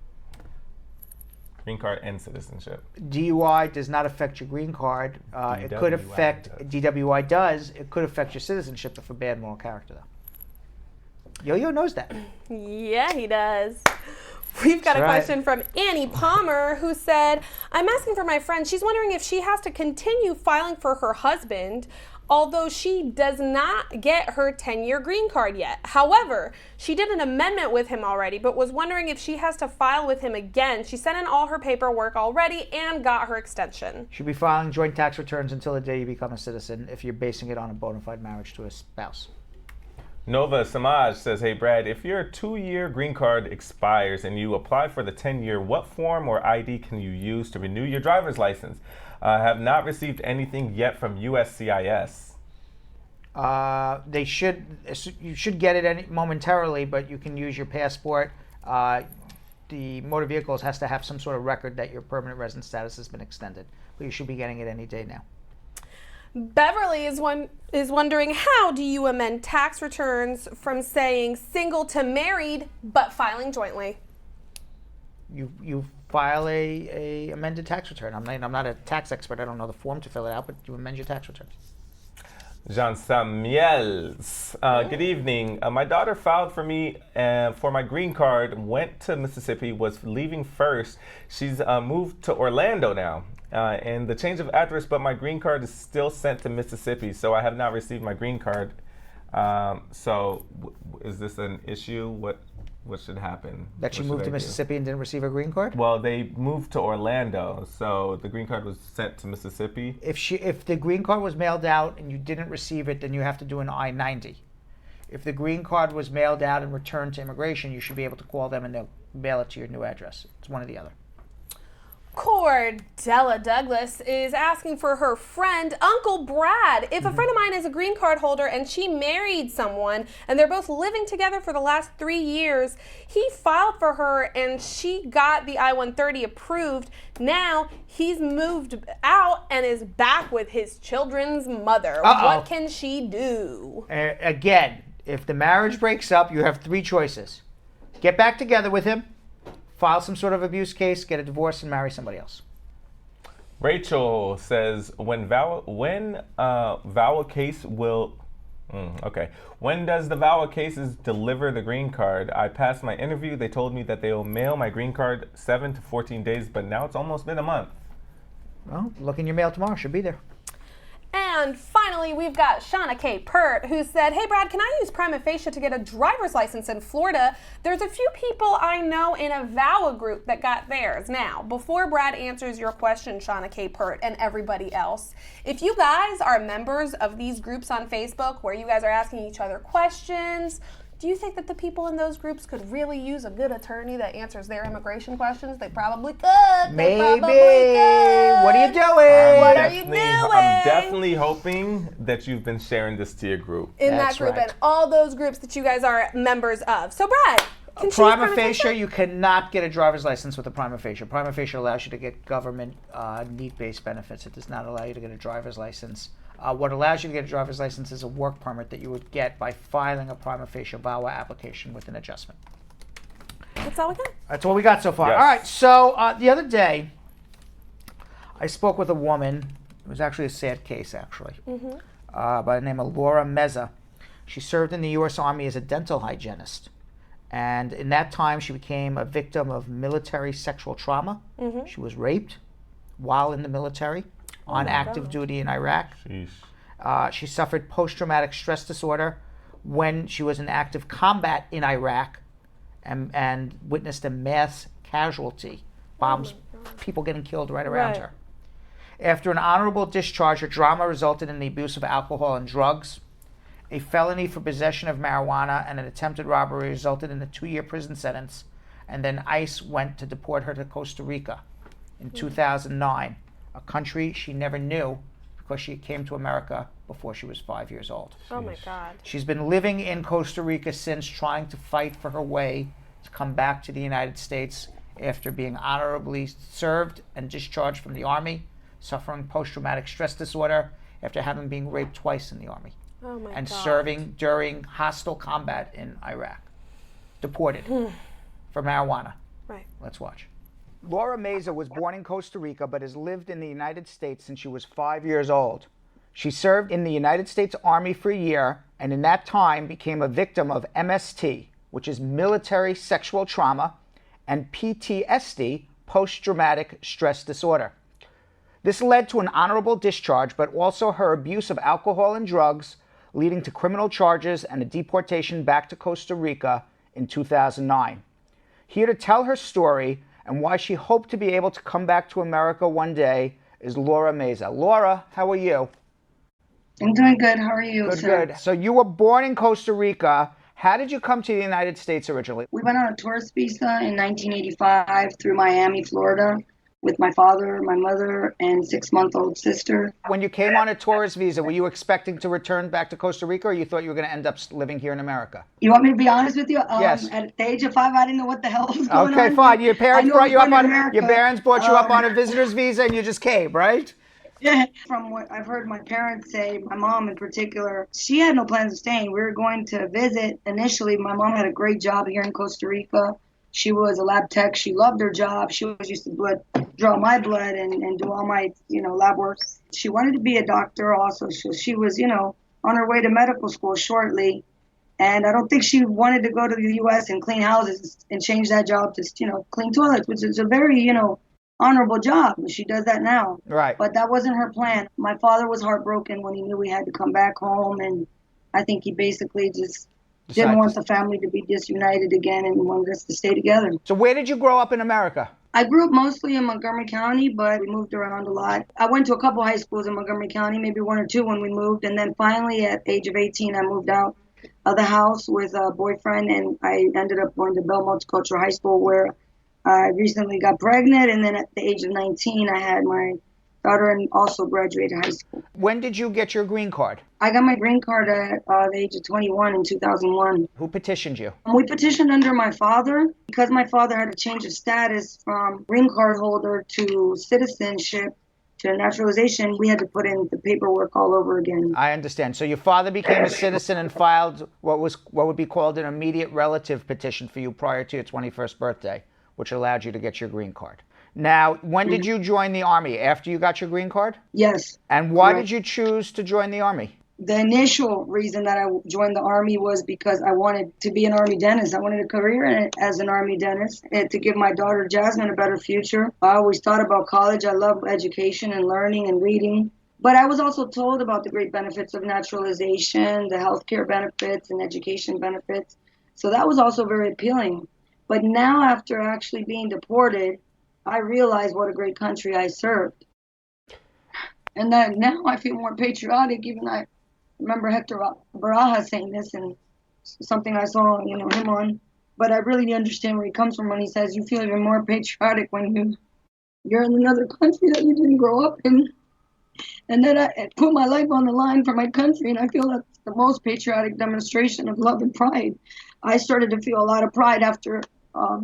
Green card and citizenship. DUI does not affect your green card. It could affect, DWI does. It could affect your citizenship if a bad moral character, though. Yo-Yo knows that. Yeah, he does. We've got a question from Annie Palmer, who said, I'm asking for my friend. She's wondering if she has to continue filing for her husband, although she does not get her 10-year green card yet. However, she did an amendment with him already, but was wondering if she has to file with him again. She sent in all her paperwork already and got her extension. Should be filing joint tax returns until the day you become a citizen if you're basing it on a bona fide marriage to a spouse. Nova Samaj says, hey Brad, if your 2-year green card expires and you apply for the 10-year, what form or ID can you use to renew your driver's license? Have not received anything yet from USCIS. You should get it momentarily, but you can use your passport. The motor vehicles has to have some sort of record that your permanent resident status has been extended, but you should be getting it any day now. Beverly is wondering, how do you amend tax returns from saying single to married but filing jointly? You file a amended tax return. I'm not a tax expert. I don't know the form to fill it out, but you amend your tax returns. Jean Samuels. Good evening. My daughter filed for me for my green card, went to Mississippi, was leaving first. She's moved to Orlando now. And the change of address, but my green card is still sent to Mississippi, so I have not received my green card. Is this an issue? What should happen? That she moved to Mississippi and didn't receive her green card? Well, they moved to Orlando, so the green card was sent to Mississippi. If the green card was mailed out and you didn't receive it, then you have to do an I-90. If the green card was mailed out and returned to immigration, you should be able to call them and they'll mail it to your new address. It's one or the other. Cordella Douglas is asking for her friend, Uncle Brad. If a friend of mine is a green card holder and she married someone and they're both living together for the last 3 years, he filed for her and she got the I-130 approved. Now he's moved out and is back with his children's mother. What can she do? Again, if the marriage breaks up, you have 3 choices. Get back together with him, file some sort of abuse case, get a divorce, and marry somebody else. Rachel says, when VAWA case will... When does the VAWA cases deliver the green card? I passed my interview. They told me that they will mail my green card 7 to 14 days, but now it's almost been a month. Well, look in your mail tomorrow. Should be there. And finally, we've got Shauna K. Pert, who said, hey, Brad, can I use prima facie to get a driver's license in Florida? There's a few people I know in a VAWA group that got theirs. Now, before Brad answers your question, Shauna K. Pert and everybody else, if you guys are members of these groups on Facebook where you guys are asking each other questions, do you think that the people in those groups could really use a good attorney that answers their immigration questions? They probably could. Maybe. What are you doing? What are you doing? I'm definitely hoping that you've been sharing this to your group. In that group and all those groups that you guys are members of. So, Brad, can she prima facie, you cannot get a driver's license with a prima facie. Prima facie allows you to get government need-based benefits. It does not allow you to get a driver's license. What allows you to get a driver's license is a work permit that you would get by filing a prima facie VAWA application with an adjustment. That's all we got? That's all we got so far. Yes. All right, so the other day, I spoke with a woman. It was actually a sad case, actually, by the name of Laura Meza. She served in the U.S. Army as a dental hygienist. And in that time, she became a victim of military sexual trauma. She was raped while in the military. On active duty in Iraq. She suffered post-traumatic stress disorder when she was in active combat in Iraq and witnessed a mass casualty, bombs, people getting killed right around her. After an honorable discharge, her trauma resulted in the abuse of alcohol and drugs. A felony for possession of marijuana and an attempted robbery resulted in a 2-year prison sentence, and then ICE went to deport her to Costa Rica in 2009. A country she never knew because she came to America before she was 5 years old. Oh my God. She's been living in Costa Rica since, trying to fight for her way to come back to the United States after being honorably served and discharged from the Army, suffering post-traumatic stress disorder after having been raped twice in the Army. Oh my and God. serving during hostile combat in Iraq. Deported for marijuana. Right. Let's watch. Laura Meza was born in Costa Rica but has lived in the United States since she was 5 years old. She served in the United States Army for a year and in that time became a victim of MST, which is military sexual trauma, and PTSD, post-traumatic stress disorder. This led to an honorable discharge, but also her abuse of alcohol and drugs, leading to criminal charges and a deportation back to Costa Rica in 2009. Here to tell her story and why she hoped to be able to come back to America one day is Laura Meza. Laura, how are you? I'm doing good. How are you, Good, sir? good. So you were born in Costa Rica. How did you come to the United States originally? We went on a tourist visa in 1985 through Miami, Florida, with my father, my mother, and 6-month-old sister. When you came on a tourist visa, were you expecting to return back to Costa Rica, or you thought you were going to end up living here in America? You want me to be honest with you? Yes. At the age of 5, I didn't know what the hell was going on. Okay, fine. Your parents brought you up on America. your parents brought you up on a visitor's visa, and you just came, right? Yeah, from what I've heard my parents say, my mom in particular, she had no plans of staying. We were going to visit initially. My mom had a great job here in Costa Rica. She was a lab tech. She loved her job. She was used to draw my blood and do all my, lab work. She wanted to be a doctor also. She was, on her way to medical school shortly. And I don't think she wanted to go to the U.S. and clean houses and change that job to, clean toilets, which is a very, honorable job. She does that now. Right. But that wasn't her plan. My father was heartbroken when he knew we had to come back home. And I think he basically just didn't want the family to be disunited again and wanted us to stay together. So where did you grow up in America? I grew up mostly in Montgomery County, but we moved around a lot. I went to a couple high schools in Montgomery County, maybe one or two when we moved. And then finally at age of 18, I moved out of the house with a boyfriend, and I ended up going to Bell Multicultural High School, where I recently got pregnant, and then at the age of 19, I had my daughter and also graduated high school. When did you get your green card? I got my green card at the age of 21 in 2001. Who petitioned you? We petitioned under my father. Because my father had to change his status from green card holder to citizenship to naturalization, we had to put in the paperwork all over again. I understand. So your father became a citizen and filed what would be called an immediate relative petition for you prior to your 21st birthday, which allowed you to get your green card. Now, when did you join the Army? After you got your green card? Yes. And why Correct. did you choose to join the Army? The initial reason that I joined the Army was because I wanted to be an Army dentist. I wanted a career in it as an Army dentist and to give my daughter Jasmine a better future. I always thought about college. I love education and learning and reading. But I was also told about the great benefits of naturalization, the healthcare benefits and education benefits. So that was also very appealing. But now, after actually being deported, I realized what a great country I served. And that now I feel more patriotic. Even I remember Hector Baraja saying this, and something I saw, him on. But I really understand where he comes from when he says you feel even more patriotic when you're in another country that you didn't grow up in. And then I put my life on the line for my country, and I feel that's the most patriotic demonstration of love and pride. I started to feel a lot of pride after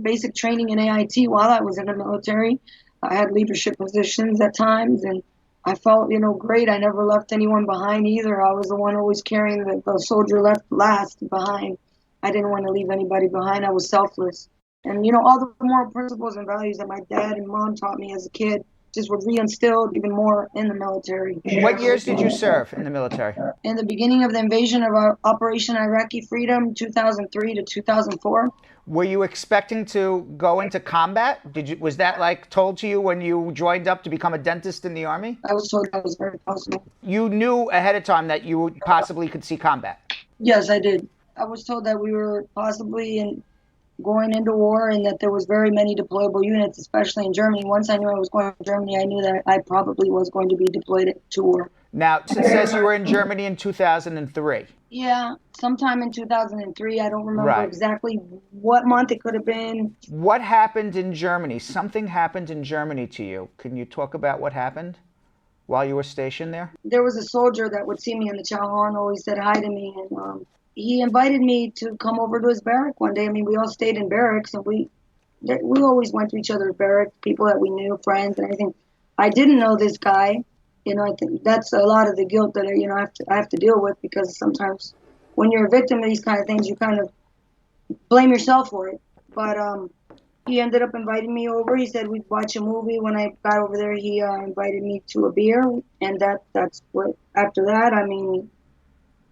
basic training in AIT while I was in the military. I had leadership positions at times, and I felt, great. I never left anyone behind either. I was the one always carrying the soldier left last behind. I didn't want to leave anybody behind. I was selfless. And, all the moral principles and values that my dad and mom taught me as a kid just were re-instilled even more in the military. What years did you serve in the military? In the beginning of the invasion of our Operation Iraqi Freedom, 2003 to 2004. Were you expecting to go into combat? Was that told to you when you joined up to become a dentist in the Army? I was told that was very possible. You knew ahead of time that you possibly could see combat? Yes, I did. I was told that we were possibly going into war and that there was very many deployable units, especially in Germany. Once I knew I was going to Germany, I knew that I probably was going to be deployed to war. Now, it says you were in Germany in 2003. Yeah, sometime in 2003. I don't remember exactly what month it could have been. What happened in Germany? Something happened in Germany to you. Can you talk about what happened while you were stationed there? There was a soldier that would see me in the chow hall, always said hi to me, and he invited me to come over to his barrack one day. I mean, we all stayed in barracks, and we always went to each other's barracks, people that we knew, friends, and everything. I didn't know this guy. I think that's a lot of the guilt that I have to deal with, because sometimes when you're a victim of these kind of things, you kind of blame yourself for it. But he ended up inviting me over. He said we'd watch a movie. When I got over there, he invited me to a beer, and that's what. After that, I mean,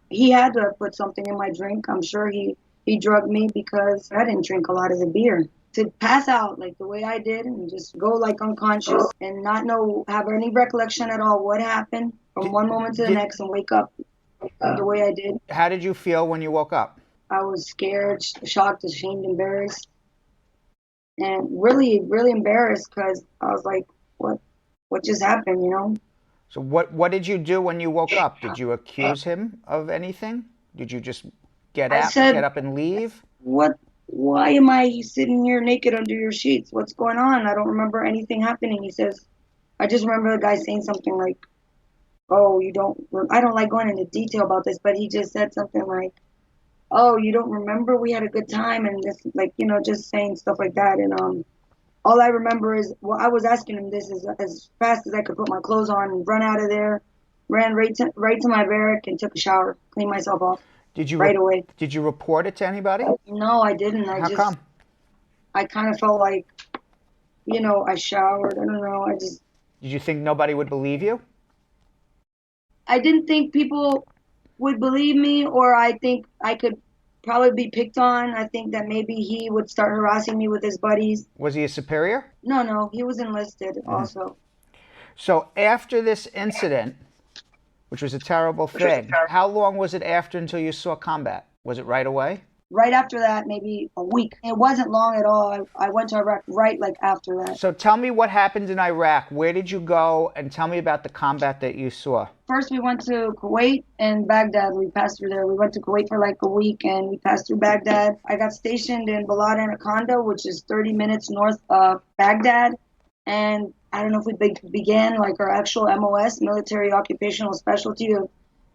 he had to have put something in my drink. I'm sure he drugged me, because I didn't drink a lot of the beer. To pass out like the way I did and just go unconscious and not have any recollection at all what happened from one moment to the next and wake up the way I did. How did you feel when you woke up? I was scared, shocked, ashamed, embarrassed, and really, really embarrassed, because I was like, what just happened, So what did you do when you woke up? Did you accuse him of anything? Did you just get up and leave? Why am I sitting here naked under your sheets? What's going on? I don't remember anything happening. He says, I just remember the guy saying something like, oh, I don't like going into detail about this, but he just said something like, oh, you don't remember? We had a good time, and this, just saying stuff like that. And All I remember is, well, I was asking him this as fast as I could put my clothes on and run out of there, ran right to my barrack and took a shower, cleaned myself off right away. Did you report it to anybody? No, I didn't. How come? I kind of felt like, I showered. I don't know. Did you think nobody would believe you? I didn't think people would believe me, or I think I could probably be picked on. I think that maybe he would start harassing me with his buddies. Was he a superior? No, he was enlisted also. So after this incident, which was a terrible thing, how long was it after until you saw combat? Was it right away? Right after that, maybe a week. It wasn't long at all. I went to Iraq right after that. So tell me what happened in Iraq. Where did you go? And tell me about the combat that you saw. First, we went to Kuwait and Baghdad. We passed through there. We went to Kuwait for a week, and we passed through Baghdad. I got stationed in Balad Anaconda, which is 30 minutes north of Baghdad. And I don't know if we began our actual MOS, military occupational specialty of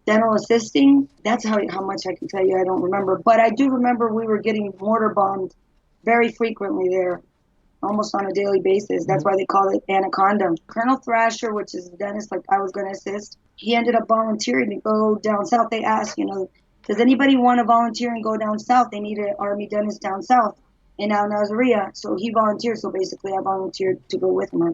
dental assisting. That's how much I can tell you. I don't remember. But I do remember we were getting mortar bombed very frequently there, almost on a daily basis. That's why they call it Anaconda. Colonel Thrasher, which is a dentist I was going to assist, he ended up volunteering to go down south. They asked, does anybody want to volunteer and go down south? They need an Army dentist down south in Al Nazariya. So he volunteered. So basically I volunteered to go with him.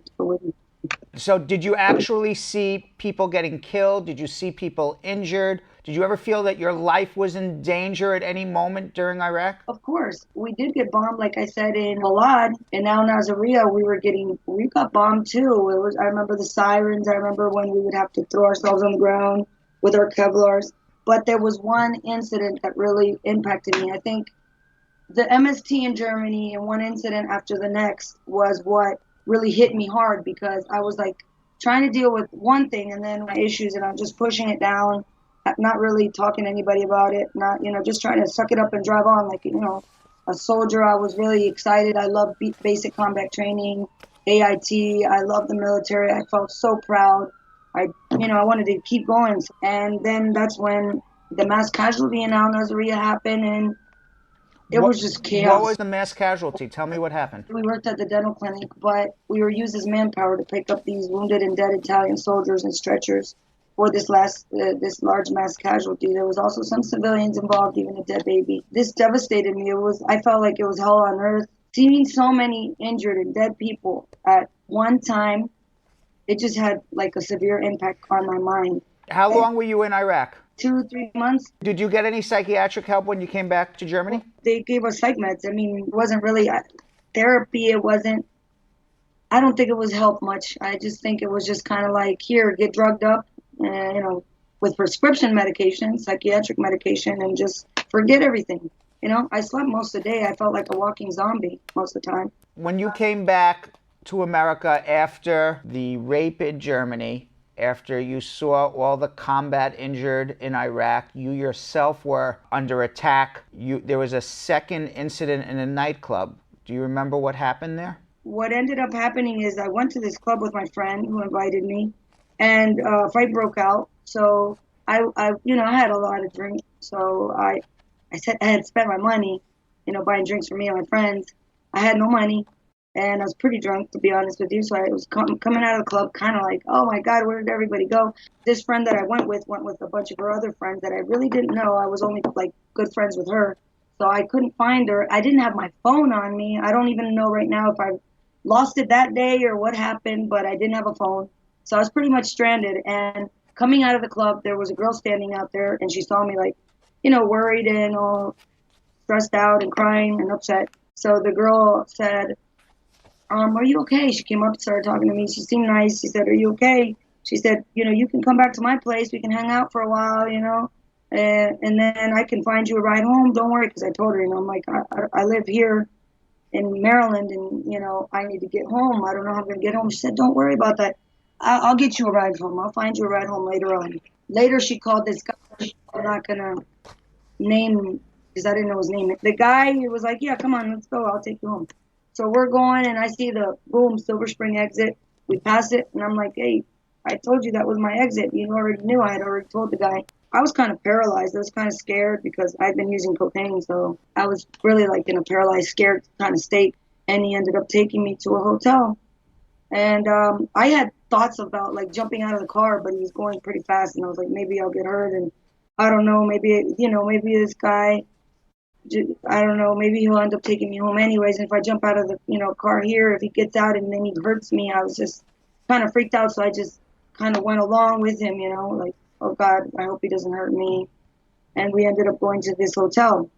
So did you actually see people getting killed? Did you see people injured? Did you ever feel that your life was in danger at any moment during Iraq? Of course. We did get bombed, like I said, in Balad. In Al Nazariya, we got bombed too. I remember the sirens. I remember when we would have to throw ourselves on the ground with our Kevlars. But there was one incident that really impacted me. I think the MST in Germany and one incident after the next was what really hit me hard, because I was trying to deal with one thing and then my issues, and I'm just pushing it down, not really talking to anybody about it, not, just trying to suck it up and drive on a soldier. I was really excited. I love basic combat training, AIT. I love the military. I felt so proud. I wanted to keep going. And then that's when the mass casualty in Al Nazariya happened, and it was just chaos. What was the mass casualty? Tell me what happened. We worked at the dental clinic, but we were used as manpower to pick up these wounded and dead Italian soldiers and stretchers for this large mass casualty. There was also some civilians involved, even a dead baby. This devastated me. I felt like it was hell on earth. Seeing so many injured and dead people at one time, it just had a severe impact on my mind. How long were you in Iraq? 2-3 months. Did you get any psychiatric help when you came back to Germany? They gave us psych meds. I mean, it wasn't really therapy. I don't think it was help much. I just think it was just kind of here, get drugged up, with prescription medication, psychiatric medication, and just forget everything. I slept most of the day. I felt like a walking zombie most of the time. When you came back to America after the rape in Germany, after you saw all the combat injured in Iraq, you yourself were under attack. There was a second incident in a nightclub. Do you remember what happened there? What ended up happening is I went to this club with my friend who invited me, and a fight broke out. So I had a lot of drink. So I said I had spent my money, buying drinks for me and my friends. I had no money. And I was pretty drunk, to be honest with you. So I was coming out of the club kind of oh, my God, where did everybody go? This friend that I went with a bunch of her other friends that I really didn't know. I was only, good friends with her. So I couldn't find her. I didn't have my phone on me. I don't even know right now if I lost it that day or what happened, but I didn't have a phone. So I was pretty much stranded. And coming out of the club, there was a girl standing out there, and she saw me, worried and all stressed out and crying and upset. So the girl said, are you okay? She came up and started talking to me. She seemed nice. She said, are you okay? She said, you can come back to my place. We can hang out for a while, and then I can find you a ride home. Don't worry, because I told her, I'm I live here in Maryland, and, I need to get home. I don't know how I'm going to get home. She said, don't worry about that. I'll get you a ride home. I'll find you a ride home later on. Later, she called this guy. I'm not going to name him because I didn't know his name. The guy was like, yeah, come on, let's go. I'll take you home. So we're going, and I see the Silver Spring exit. We pass it, and I'm like, hey, I told you that was my exit. You already knew. I had already told the guy. I was kind of paralyzed. I was kind of scared because I'd been using cocaine, so I was really in a paralyzed, scared kind of state. and he ended up taking me to a hotel. And I had thoughts about like jumping out of the car, but he was going pretty fast, and I was like, maybe I'll get hurt, and I don't know, maybe maybe this guy, I don't know, maybe he'll end up taking me home anyways. And if I jump out of the car here, if he gets out and then he hurts me, I was just kind of freaked out, so I just kind of went along with him, like, oh God, I hope he doesn't hurt me. And we ended up going to this hotel.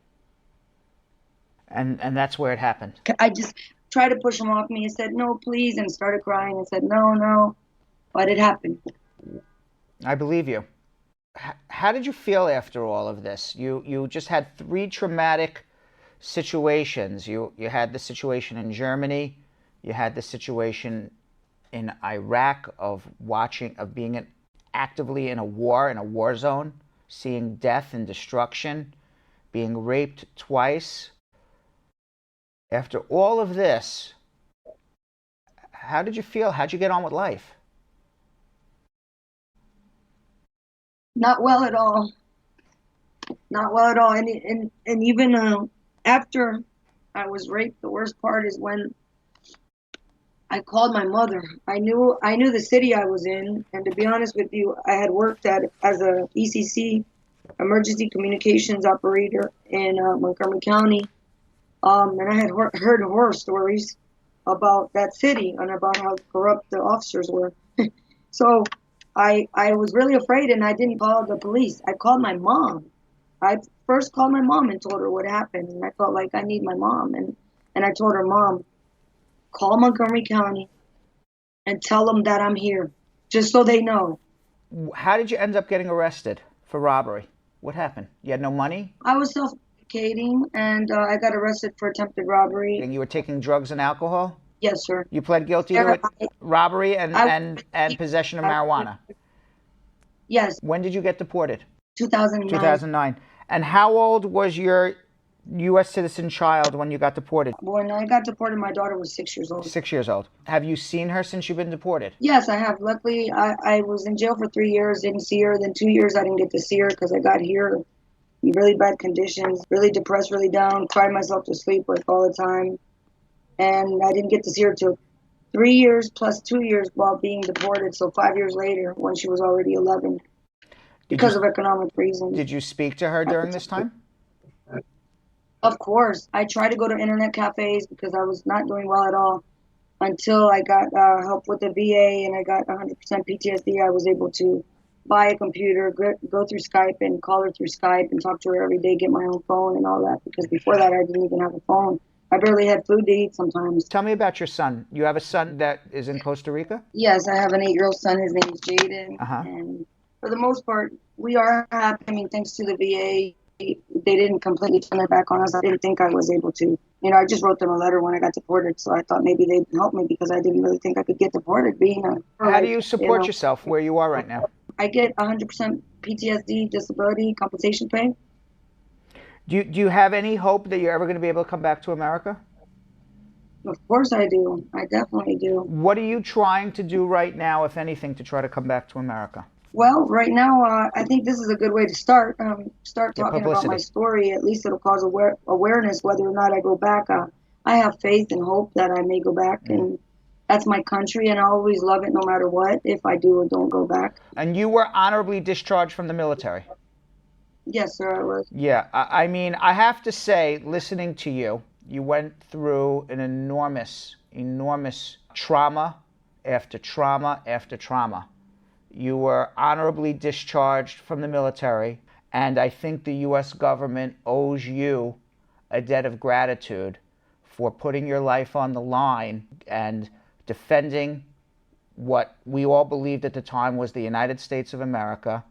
And that's where it happened. I just tried to push him off me and said, no, please, and started crying and said, no, but it happened. I believe you. How did you feel after all of this? You just had 3 traumatic situations. You had the situation in Germany, you had the situation in Iraq of being actively in a war zone, seeing death and destruction, being raped twice. After all of this, how did you feel? How'd you get on with life? Not well at all. Not well at all. And even after I was raped, the worst part is when I called my mother. I knew the city I was in, and to be honest with you, I had worked as a ECC, emergency communications operator in Montgomery County, and I had heard horror stories about that city and about how corrupt the officers were. So I was really afraid, and I didn't call the police. I called my mom. I first called my mom and told her what happened, and I felt like I need my mom, and I told her, Mom, call Montgomery County and tell them that I'm here, just so they know. How did you end up getting arrested for robbery? What happened? You had no money? I was self-medicating, and I got arrested for attempted robbery. And you were taking drugs and alcohol? Yes, sir. You pled guilty to it? Robbery and possession of marijuana? Yes. When did you get deported? 2009. 2009. And how old was your U.S. citizen child when you got deported? When I got deported, my daughter was 6 years old. 6 years old. Have you seen her since you've been deported? Yes, I have. Luckily, I was in jail for 3 years, didn't see her. Then 2 years, I didn't get to see her because I got here in really bad conditions, really depressed, really down, cried myself to sleep like all the time. And I didn't get to see her till 3 years plus 2 years while being deported. So 5 years later, when she was already 11, because of economic reasons. Did you speak to her during this time? Of course. I tried to go to internet cafes because I was not doing well at all until I got help with the VA and I got 100% PTSD. I was able to buy a computer, go through Skype and call her through Skype and talk to her every day, get my own phone and all that, because before that I didn't even have a phone. I barely had food to eat sometimes. Tell me about your son. You have a son that is in Costa Rica? Yes, I have an 8-year-old son. His name is Jaden. And for the most part, we are happy. I mean, thanks to the VA, they didn't completely turn their back on us. I didn't think I was able to. I just wrote them a letter when I got deported, so I thought maybe they'd help me because I didn't really think I could get deported How do you support yourself where you are right now? I get 100% PTSD, disability, compensation pay. Do you have any hope that you're ever going to be able to come back to America? Of course I do. I definitely do. What are you trying to do right now, if anything, to try to come back to America? Well, right now, I think this is a good way to start. Start talking about my story. At least it'll cause awareness whether or not I go back. I have faith and hope that I may go back, and that's my country, and I always love it no matter what, if I do or don't go back. And you were honorably discharged from the military? Yes, sir, I was. Yeah, I mean, I have to say, listening to you, you went through an enormous trauma after trauma after trauma. You were honorably discharged from the military, and I think the U.S. government owes you a debt of gratitude for putting your life on the line and defending what we all believed at the time was the United States of America.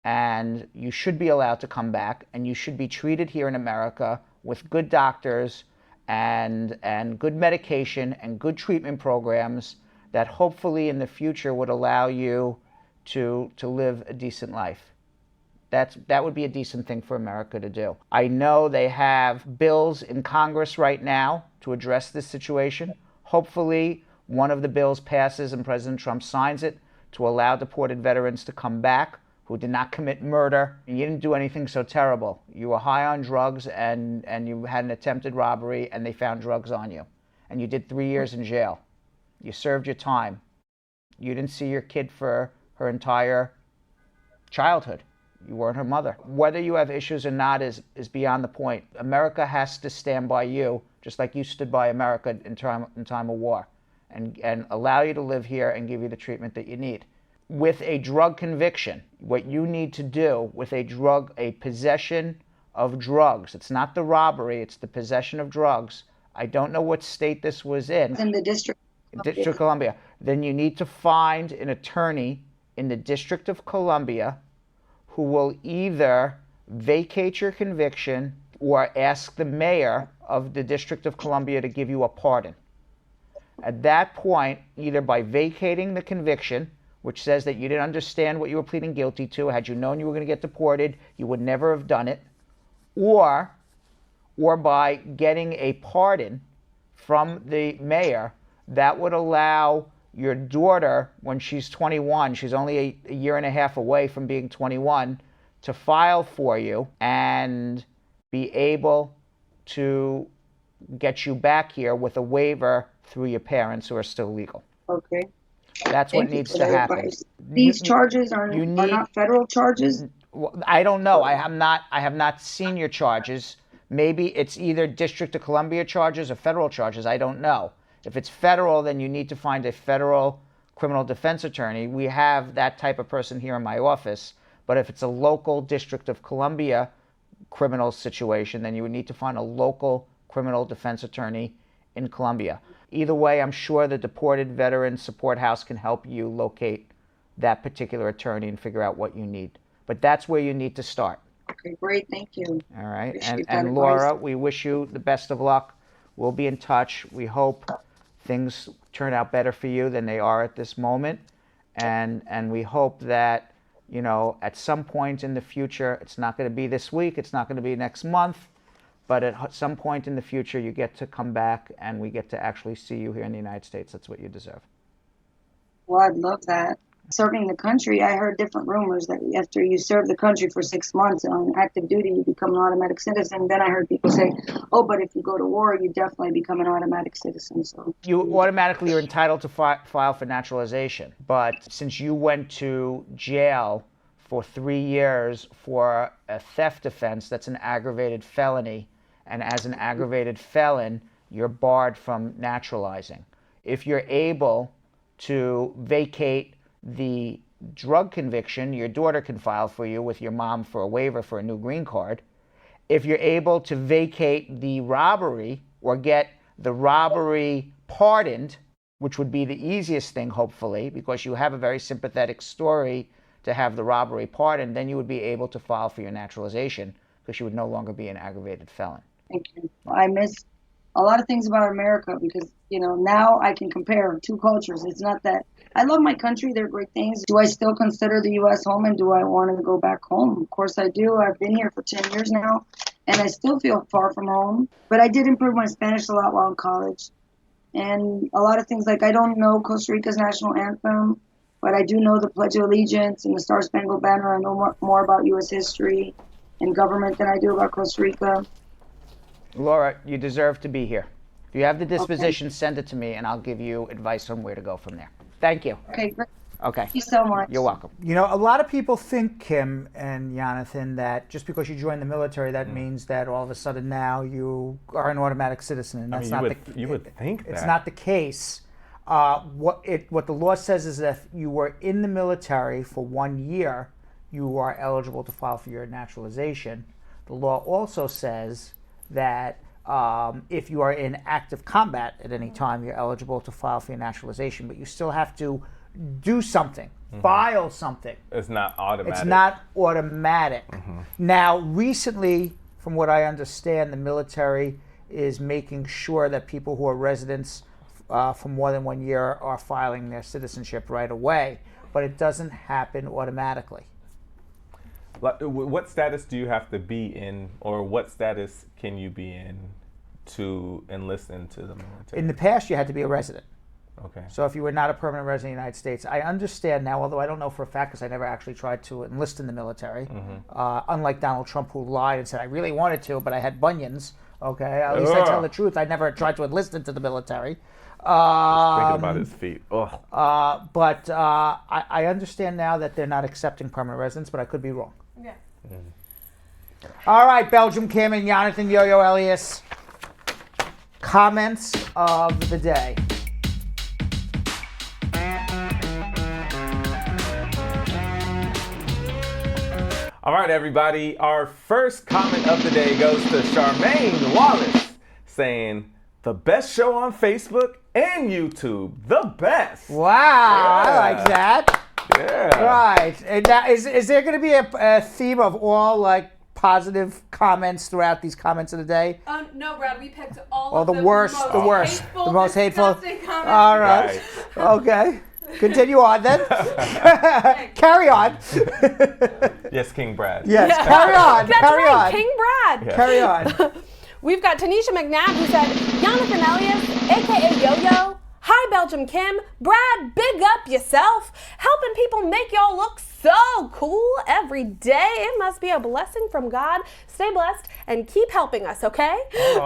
And you should be allowed to come back, and you should be treated here in America with good doctors and good medication and good treatment programs that hopefully in the future would allow you to live a decent life. That would be a decent thing for America to do. I know they have bills in Congress right now to address this situation. Hopefully one of the bills passes and President Trump signs it to allow deported veterans to come back who did not commit murder. You didn't do anything so terrible. You were high on drugs and you had an attempted robbery and they found drugs on you. and you did 3 years in jail. You served your time. You didn't see your kid for her entire childhood. You weren't her mother. Whether you have issues or not is beyond the point. America has to stand by you, just like you stood by America in time of war, and allow you to live here and give you the treatment that you need. With a drug conviction, what you need to do with a possession of drugs, it's not the robbery, it's the possession of drugs. I don't know what state this was in. In the District of Columbia. Then you need to find an attorney in the District of Columbia who will either vacate your conviction or ask the mayor of the District of Columbia to give you a pardon. At that point, either by vacating the conviction, which says that you didn't understand what you were pleading guilty to, had you known you were going to get deported, you would never have done it, or by getting a pardon from the mayor that would allow your daughter, when she's 21, she's only a year and a half away from being 21, to file for you and be able to get you back here with a waiver through your parents who are still legal. Okay. That's what needs to happen. These charges are not federal charges? Well, I don't know. I have not seen your charges. Maybe it's either District of Columbia charges or federal charges. I don't know. If it's federal, then you need to find a federal criminal defense attorney. We have that type of person here in my office. But if it's a local District of Columbia criminal situation, then you would need to find a local criminal defense attorney in Columbia. Either way, I'm sure the Deported Veterans Support House can help you locate that particular attorney and figure out what you need. But that's where you need to start. Okay, great. Thank you. All right. Appreciate that And advice. Laura, we wish you the best of luck. We'll be in touch. We hope things turn out better for you than they are at this moment. And we hope that, you know, at some point in the future, it's not going to be this week, it's not going to be next month, but at some point in the future, you get to come back and we get to actually see you here in the United States. That's what you deserve. Well, I'd love that. Serving the country, I heard different rumors that after you serve the country for 6 months on active duty, you become an automatic citizen. Then I heard people say, oh, but if you go to war, you definitely become an automatic citizen. So You automatically are entitled to file for naturalization. But since you went to jail for 3 years for a theft offense, that's an aggravated felony. And as an aggravated felon, you're barred from naturalizing. If you're able to vacate the drug conviction, your daughter can file for you with your mom for a waiver for a new green card. If you're able to vacate the robbery or get the robbery pardoned, which would be the easiest thing, hopefully, because you have a very sympathetic story to have the robbery pardoned, then you would be able to file for your naturalization because you would no longer be an aggravated felon. thank you. I miss a lot of things about America because, you know, now I can compare two cultures. It's not that I love my country. There are great things. Do I still consider the U.S. home and do I want to go back home? Of course I do. I've been here for 10 years now and I still feel far from home. But I did improve my Spanish a lot while in college. And a lot of things like I don't know Costa Rica's national anthem, but I do know the Pledge of Allegiance and the Star Spangled Banner. I know more about U.S. history and government than I do about Costa Rica. Laura, you deserve to be here. If you have the disposition, send it to me and I'll give you advice on where to go from there. Thank you. Okay, great. Okay. Thank you so much. You're welcome. You know, a lot of people think, Kim and Jonathan, that just because you join the military, that means that all of a sudden now you are an automatic citizen, and that's you would think that. It's not the case. What the law says is that if you were in the military for 1 year, you are eligible to file for your naturalization. The law also says that if you are in active combat at any time, you're eligible to file for your naturalization, but you still have to do something, file something. It's not automatic. It's not automatic. Now, recently, from what I understand, the military is making sure that people who are residents for more than 1 year are filing their citizenship right away, but it doesn't happen automatically. What status do you have to be in, or what status can you be in to enlist into the military? In the past, you had to be a resident. Okay. So if you were not a permanent resident of the United States, I understand now, although I don't know for a fact because I never actually tried to enlist in the military, unlike Donald Trump, who lied and said I really wanted to, but I had bunions. Okay, at least I tell the truth. I never tried to enlist into the military. Thinking about his feet. Ugh. But I understand now that they're not accepting permanent residents, but I could be wrong. Yeah. All right, Belgium Kim and Jonathan Yo-Yo Elias. Comments of the day. All right, everybody. Our first comment of the day goes to Charmaine Wallace, saying, the best show on Facebook and YouTube. The best. Wow, I like that. Yeah. Right. And now, is there going to be a theme of all like positive comments throughout these comments of the day? No, Brad. We picked all Oh, of the worst, hateful, the most hateful. disgusting comments. All right. Okay. Continue on then. Carry on. Yes, King Brad. Yes, carry on. That's carry right, on. King Brad. Yeah. Carry on. We've got Tanisha McNabb who said, Jonathan Elias, aka Yo-Yo. Hi, Belgium Kim. Brad, big up yourself. Helping people make y'all look so cool every day. It must be a blessing from God. Stay blessed and keep helping us, okay? Nice.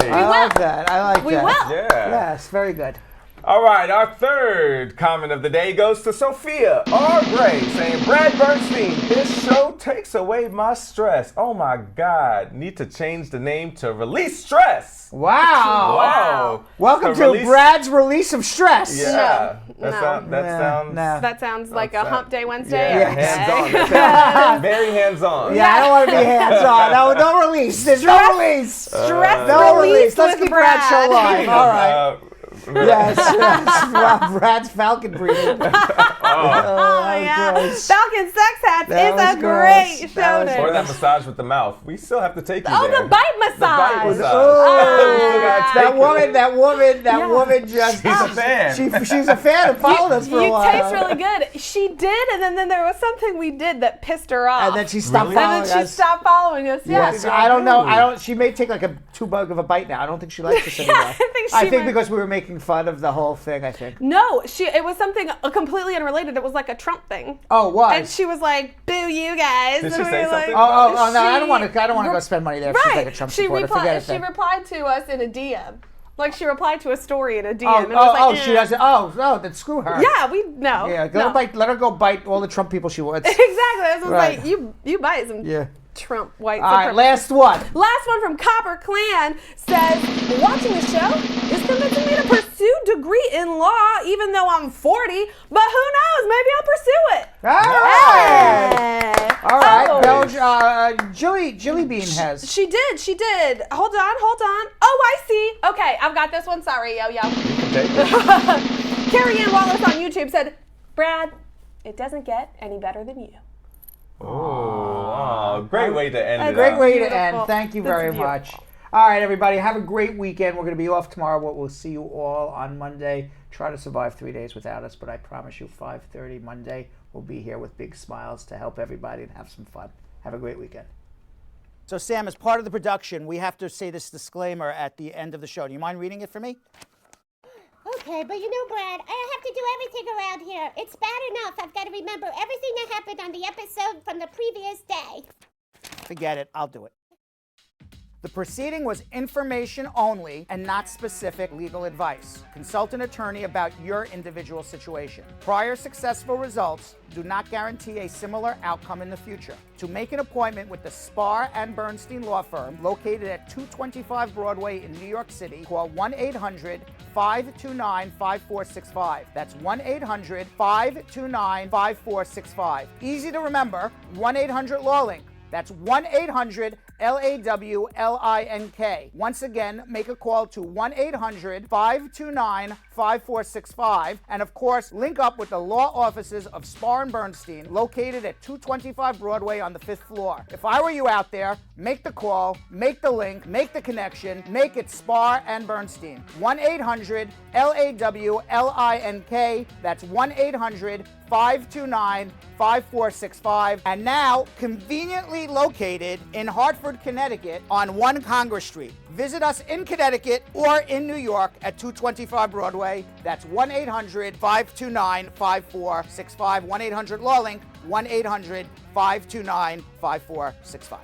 I like that. I like We that. will. Yeah. Yes, very good. All right, our third comment of the day goes to Sophia R. Gray, saying, Brad Bernstein, this show takes away my stress. Oh my God, need to change the name to Release Stress. Wow. Wow. Welcome to Brad's release of stress. Yeah. No. That sounds like a hump day Wednesday. Yeah, every day. hands-on. That sounds very hands-on. Yeah, I don't want to be hands-on. No release. There's no release. Stress No release release. Let's with keep Brad's show live. All right. Yes. Wow, Brad's Falcon breathing. Oh, yeah. gross. Falcon Sex Hats That is a was great gross. show That was name. Or that massage with the mouth. We still have to take you Oh, there. the bite massage. The bite massage. Oh, that woman just. She's a fan. She's a fan and followed us for a while. You taste really good. She did, and then there was something we did that pissed her off. And then she stopped following us. And then she stopped following us. Yeah. Yes, I don't know. She may take like a too big of a bite now. I don't think she likes us anymore. I think because we were making fun of the whole thing. I think. No, it was something completely unrelated. It was like a Trump thing. Oh, what? And she was like, "Boo, you guys!" Did and she we say were something? like, Oh no! I don't want to go spend money there. If she's Right. like a Trump supporter. Forget it. She then. replied to us in a DM. Like she replied to a story in a DM. and it was like, she doesn't. Oh, no, then screw her. Yeah, we no. Yeah, no. let her go bite all the Trump people she wants. Exactly. I was Right. like, you bite some Trump white. All right, last one. Last one from Copper Clan says, watching the show is convincing me to pursue degree in law, even though I'm 40. But who knows? Maybe I'll pursue it. All right. Hey. All right. Oh. Jilly Bean has. She did. Hold on. Oh, I see. Okay, I've got this one. Sorry, yo. Carrie Ann Wallace on YouTube said, Brad, it doesn't get any better than you. Oh, great way to end it. Great way to Beautiful. end. Thank you That's very beautiful. much. All right, everybody. Have a great weekend. We're going to be off tomorrow, but we'll see you all on Monday. Try to survive 3 days without us, but I promise you 5:30 Monday, we'll be here with big smiles to help everybody and have some fun. Have a great weekend. So, Sam, as part of the production, we have to say this disclaimer at the end of the show. Do you mind reading it for me? Okay, but you know, Brad, I have to do everything around here. It's bad enough I've got to remember everything that happened on the episode from the previous day. Forget it. I'll do it. The proceeding was information only and not specific legal advice. Consult an attorney about your individual situation. Prior successful results do not guarantee a similar outcome in the future. To make an appointment with the Spar and Bernstein law firm located at 225 Broadway in New York City, call 1-800-529-5465. That's 1-800-529-5465. Easy to remember, 1-800-LAW-LINK. That's 1-800-LAWLINK. Once again, make a call to 1-800-529-5465. And of course, link up with the law offices of Spar and Bernstein, located at 225 Broadway on the 5th floor. If I were you out there, make the call, make the link, make the connection, make it Spar and Bernstein. 1-800-LAWLINK. That's 1-800-529-5465. And now, conveniently located in Hartford, Connecticut on 1 Congress Street. Visit us in Connecticut or in New York at 225 Broadway. That's 1-800-529-5465. 1-800-LAW-LINK. 1-800-529-5465.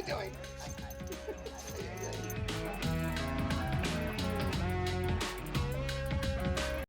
you doing?